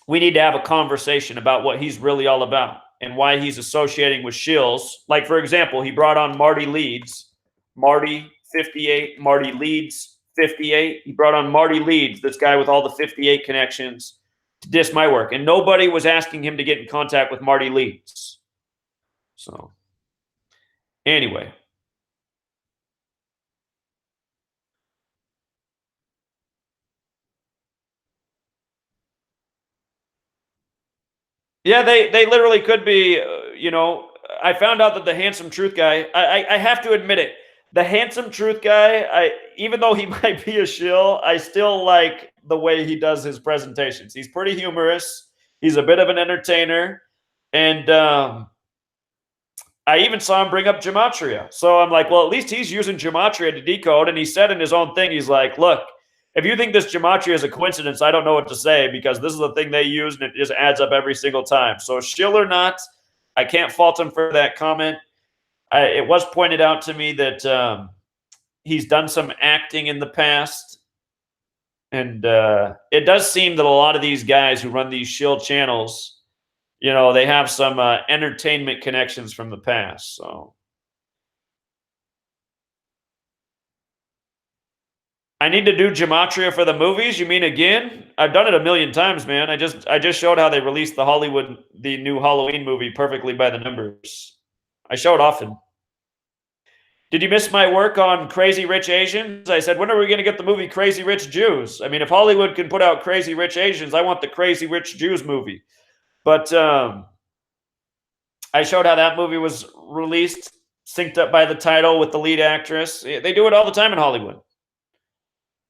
we need to have a conversation about what he's really all about and why he's associating with shills. Like, for example, he brought on Marty Leeds, Marty 58, Marty Leeds 58. He brought on Marty Leeds, this guy with all the 58 connections, to diss my work. And nobody was asking him to get in contact with Marty Leeds. So, anyway. Yeah, they literally could be, you know, I found out that the Handsome Truth guy, I have to admit it, the Handsome Truth guy, even though he might be a shill, I still like the way he does his presentations. He's pretty humorous. He's a bit of an entertainer. And I even saw him bring up Gematria. So I'm like, well, at least he's using Gematria to decode. And he said in his own thing, he's like, look, if you think this Gematria is a coincidence, I don't know what to say, because this is the thing they use and it just adds up every single time. So shill or not, I can't fault him for that comment. It was pointed out to me that he's done some acting in the past. And it does seem that a lot of these guys who run these shill channels, you know, they have some entertainment connections from the past. So I need to do Gematria for the movies? You mean again? I've done it a million times, man. I just showed how they released the new Halloween movie perfectly by the numbers. I show it often. Did you miss my work on Crazy Rich Asians? I said, when are we going to get the movie Crazy Rich Jews? I mean, if Hollywood can put out Crazy Rich Asians, I want the Crazy Rich Jews movie. But I showed how that movie was released, synced up by the title with the lead actress. They do it all the time in Hollywood.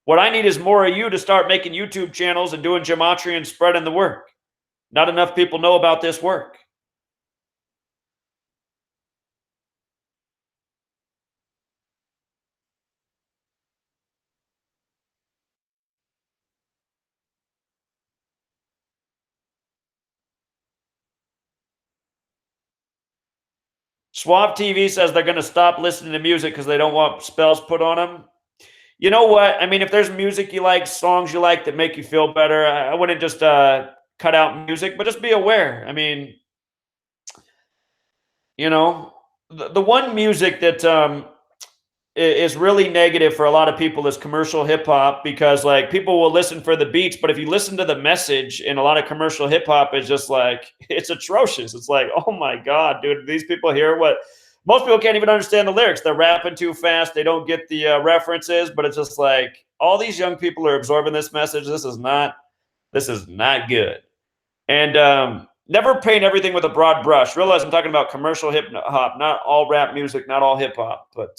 What I need is more of you to start making YouTube channels and doing Gematria and spreading the work. Not enough people know about this work. Swab TV says they're going to stop listening to music because they don't want spells put on them. You know what? I mean, if there's music you like, songs you like that make you feel better, I wouldn't just cut out music, but just be aware. I mean, you know, the one music that is really negative for a lot of people is commercial hip hop, because like people will listen for the beats, but if you listen to the message in a lot of commercial hip hop, it's just like, it's atrocious. It's like, oh my God, dude, these people hear what most people can't even understand the lyrics. They're rapping too fast. They don't get the references, but it's just like all these young people are absorbing this message. This is not good. And never paint everything with a broad brush. Realize I'm talking about commercial hip hop, not all rap music, not all hip hop, but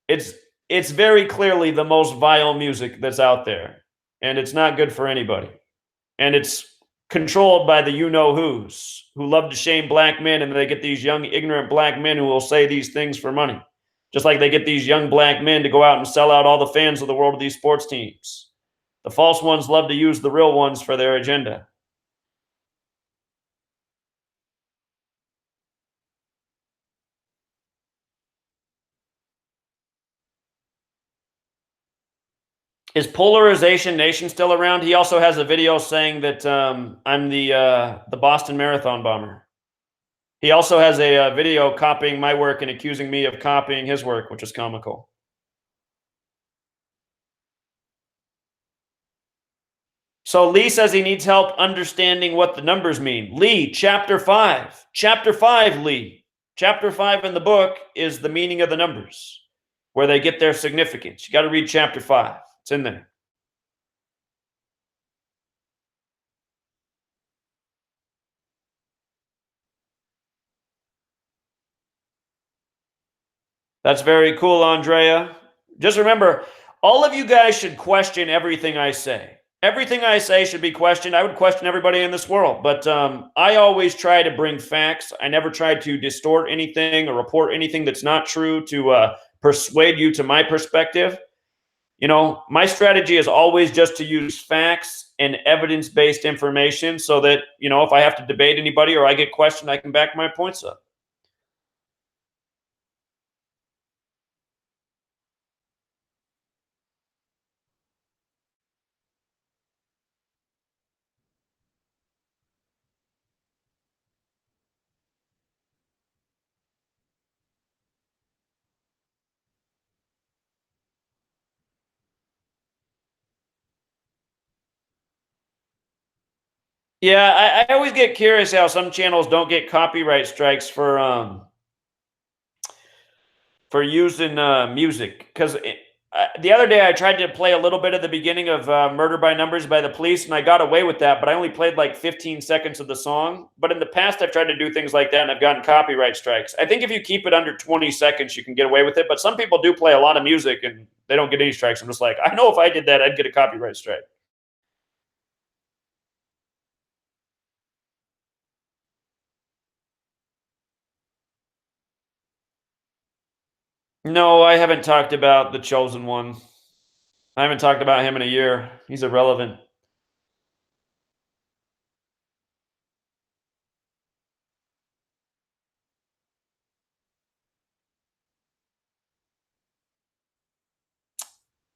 it's very clearly the most vile music that's out there, and it's not good for anybody. And it's controlled by the you-know-whos who love to shame black men, and they get these young, ignorant black men who will say these things for money. Just like they get these young black men to go out and sell out all the fans of the world of these sports teams. The false ones love to use the real ones for their agenda. Is Polarization Nation still around? He also has a video saying that I'm the Boston Marathon bomber. He also has a video copying my work and accusing me of copying his work, which is comical. So Lee says he needs help understanding what the numbers mean. Lee, chapter 5. Chapter 5, Lee. Chapter 5 in the book is the meaning of the numbers, where they get their significance. You got to read chapter 5. It's in there. That's very cool, Andrea. Just remember, all of you guys should question everything I say. Everything I say should be questioned. I would question everybody in this world, but I always try to bring facts. I never try to distort anything or report anything that's not true to persuade you to my perspective. You know, my strategy is always just to use facts and evidence-based information so that, you know, if I have to debate anybody or I get questioned, I can back my points up. Yeah, I always get curious how some channels don't get copyright strikes for using music. Because the other day I tried to play a little bit of the beginning of Murder by Numbers by the Police, and I got away with that, but I only played like 15 seconds of the song. But in the past, I've tried to do things like that, and I've gotten copyright strikes. I think if you keep it under 20 seconds, you can get away with it. But some people do play a lot of music, and they don't get any strikes. I'm just like, I know if I did that, I'd get a copyright strike. No, I haven't talked about the Chosen One. I haven't talked about him in a year. He's irrelevant.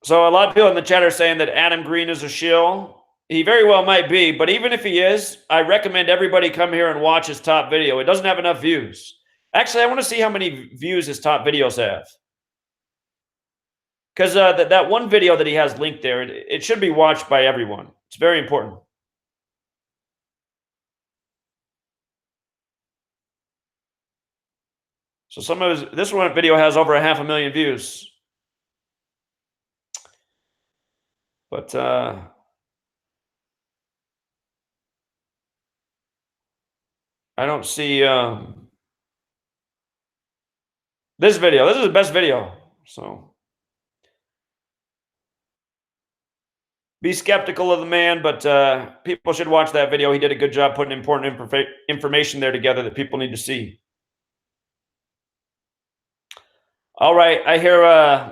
So a lot of people in the chat are saying that Adam Green is a shill. He very well might be, but even if he is, I recommend everybody come here and watch his top video. It doesn't have enough views. Actually, I want to see how many views his top videos have. Because that one video that he has linked there, it should be watched by everyone. It's very important. So this one video has over 500,000 views. But I don't see this video. This is the best video. So be skeptical of the man, but people should watch that video. He did a good job putting important information there together that people need to see. All right, I hear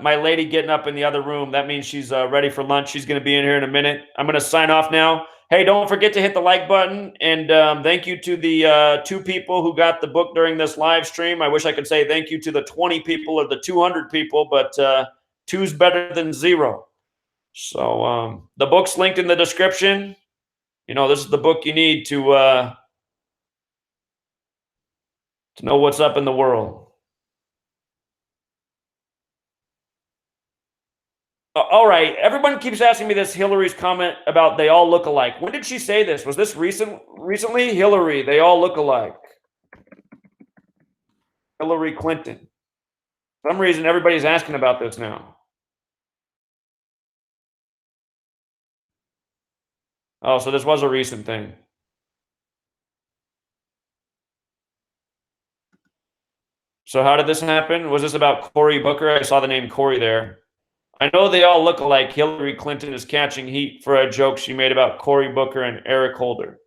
my lady getting up in the other room. That means she's ready for lunch. She's going to be in here in a minute. I'm going to sign off now. Hey, don't forget to hit the like button. And thank you to the 2 people who got the book during this live stream. I wish I could say thank you to the 20 people or the 200 people, but 2's better than 0. So the book's linked in the description. You know, this is the book you need to know what's up in the world. All right, everyone keeps asking me this Hillary's comment about they all look alike. When did she say this? Was this recently? Hillary, they all look alike. Hillary Clinton. For some reason, everybody's asking about this now. Oh, so this was a recent thing. So how did this happen? Was this about Cory Booker? I saw the name Cory there. I know they all look alike. Hillary Clinton is catching heat for a joke she made about Cory Booker and Eric Holder.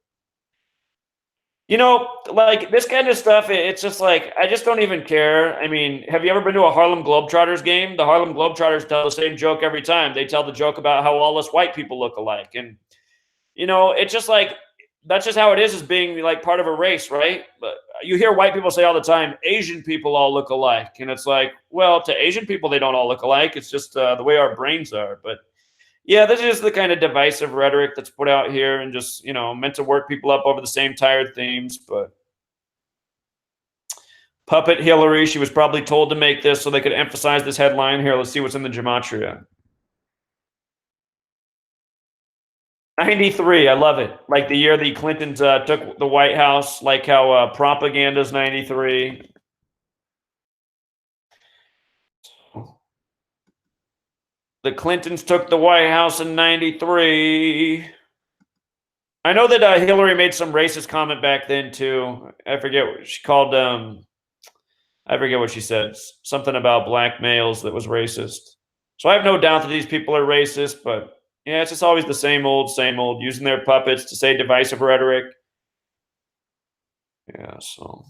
You know, like this kind of stuff, it's just like, I just don't even care. I mean, have you ever been to a Harlem Globetrotters game? The Harlem Globetrotters tell the same joke every time. They tell the joke about how all us white people look alike. And, you know, it's just like, that's just how it is as being like part of a race, right? But you hear white people say all the time, Asian people all look alike. And it's like, well, to Asian people, they don't all look alike. It's just the way our brains are. But yeah, this is the kind of divisive rhetoric that's put out here and just, you know, meant to work people up over the same tired themes. But Puppet Hillary, she was probably told to make this so they could emphasize this headline. Here, let's see what's in the Gematria. 93, I love it. Like the year the Clintons took the White House, like how propaganda's 93. The Clintons took the White House in 93. I know that Hillary made some racist comment back then too. I forget what she called. I forget what she said. Something about black males that was racist. So I have no doubt that these people are racist, but yeah, it's just always the same old, using their puppets to say divisive rhetoric. Yeah, so.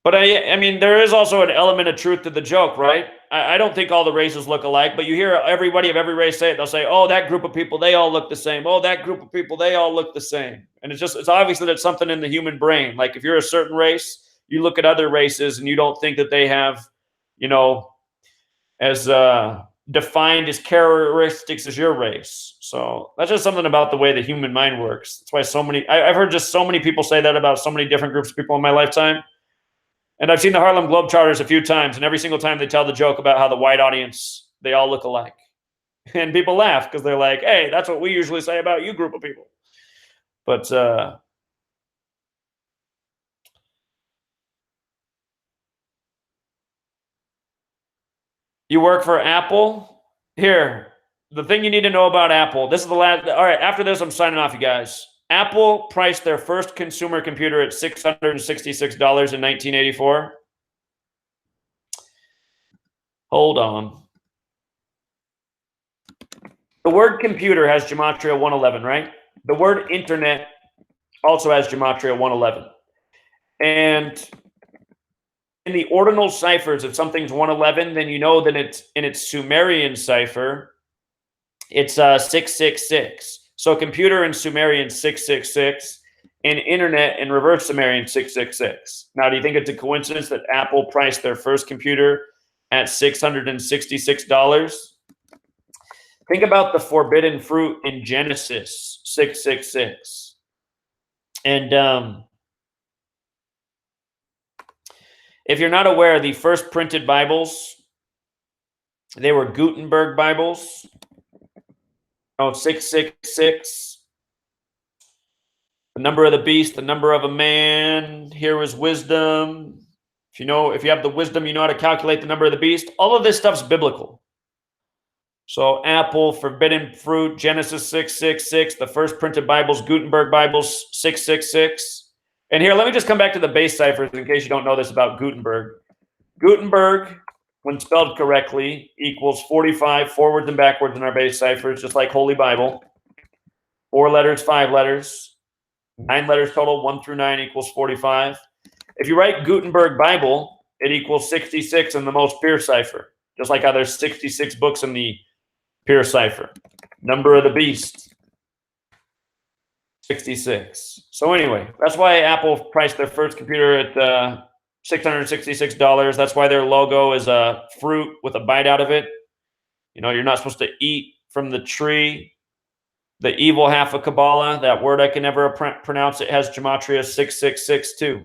But I mean, there is also an element of truth to the joke, right? I don't think all the races look alike, but you hear everybody of every race say it. They'll say, oh, that group of people, they all look the same. Oh, that group of people, they all look the same. And it's obvious that it's something in the human brain. Like if you're a certain race, you look at other races and you don't think that they have, you know, as defined as characteristics as your race. So that's just something about the way the human mind works. That's why so many, I've heard just so many people say that about so many different groups of people in my lifetime. And I've seen the Harlem Globetrotters a few times, and every single time they tell the joke about how the white audience, they all look alike. And people laugh because they're like, hey, that's what we usually say about you group of people. But you work for Apple? Here, the thing you need to know about Apple. This is the last. All right, after this, I'm signing off, you guys. Apple priced their first consumer computer at $666 in 1984. Hold on. The word computer has Gematria 111, right? The word internet also has Gematria 111. And in the ordinal ciphers, if something's 111, then you know that it's in its Sumerian cipher, it's 666. So computer in Sumerian 666, and internet in reverse Sumerian 666. Now, do you think it's a coincidence that Apple priced their first computer at $666? Think about the forbidden fruit in Genesis 666. And if you're not aware, the first printed Bibles, they were Gutenberg Bibles. Oh, 666. The number of the beast, the number of a man. Here is wisdom. If you have the wisdom, you know how to calculate the number of the beast. All of this stuff's biblical. So Apple, forbidden fruit, Genesis 666, the first printed Bibles, Gutenberg Bibles 666. And here, let me just come back to the base ciphers in case you don't know this about Gutenberg. Gutenberg, when spelled correctly, equals 45 forwards and backwards in our base ciphers, just like Holy Bible. 4 letters, 5 letters, 9 letters total, 1 through 9 equals 45. If you write Gutenberg Bible, it equals 66 in the most pure cipher, just like how there's 66 books in the pure cipher. Number of the beast, 66. So anyway, that's why Apple priced their first computer at $666. That's why their logo is a fruit with a bite out of it. You know, you're not supposed to eat from the tree. The evil half of Kabbalah, that word I can never pronounce, it has Gematria 666 too.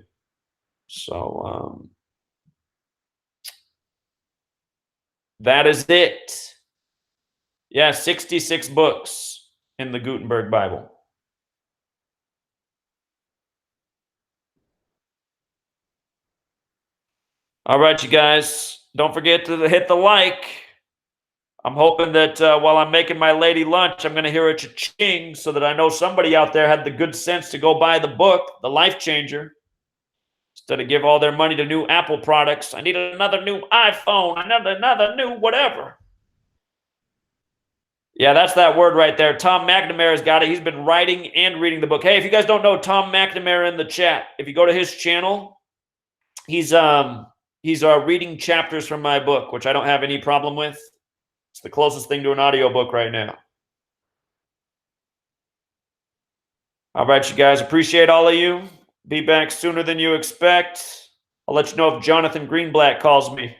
So that is it. Yeah, 66 books in the Gutenberg Bible. All right, you guys, don't forget to hit the like. I'm hoping that while I'm making my lady lunch, I'm going to hear a cha-ching so that I know somebody out there had the good sense to go buy the book, The Life Changer, instead of give all their money to new Apple products. I need another new iPhone, another new whatever. Yeah, that's that word right there. Tom McNamara's got it. He's been writing and reading the book. Hey, if you guys don't know Tom McNamara in the chat, if you go to his channel, he's reading chapters from my book, which I don't have any problem with. It's the closest thing to an audiobook right now. All right, you guys. Appreciate all of you. Be back sooner than you expect. I'll let you know if Jonathan Greenblatt calls me.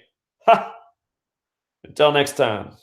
Until next time.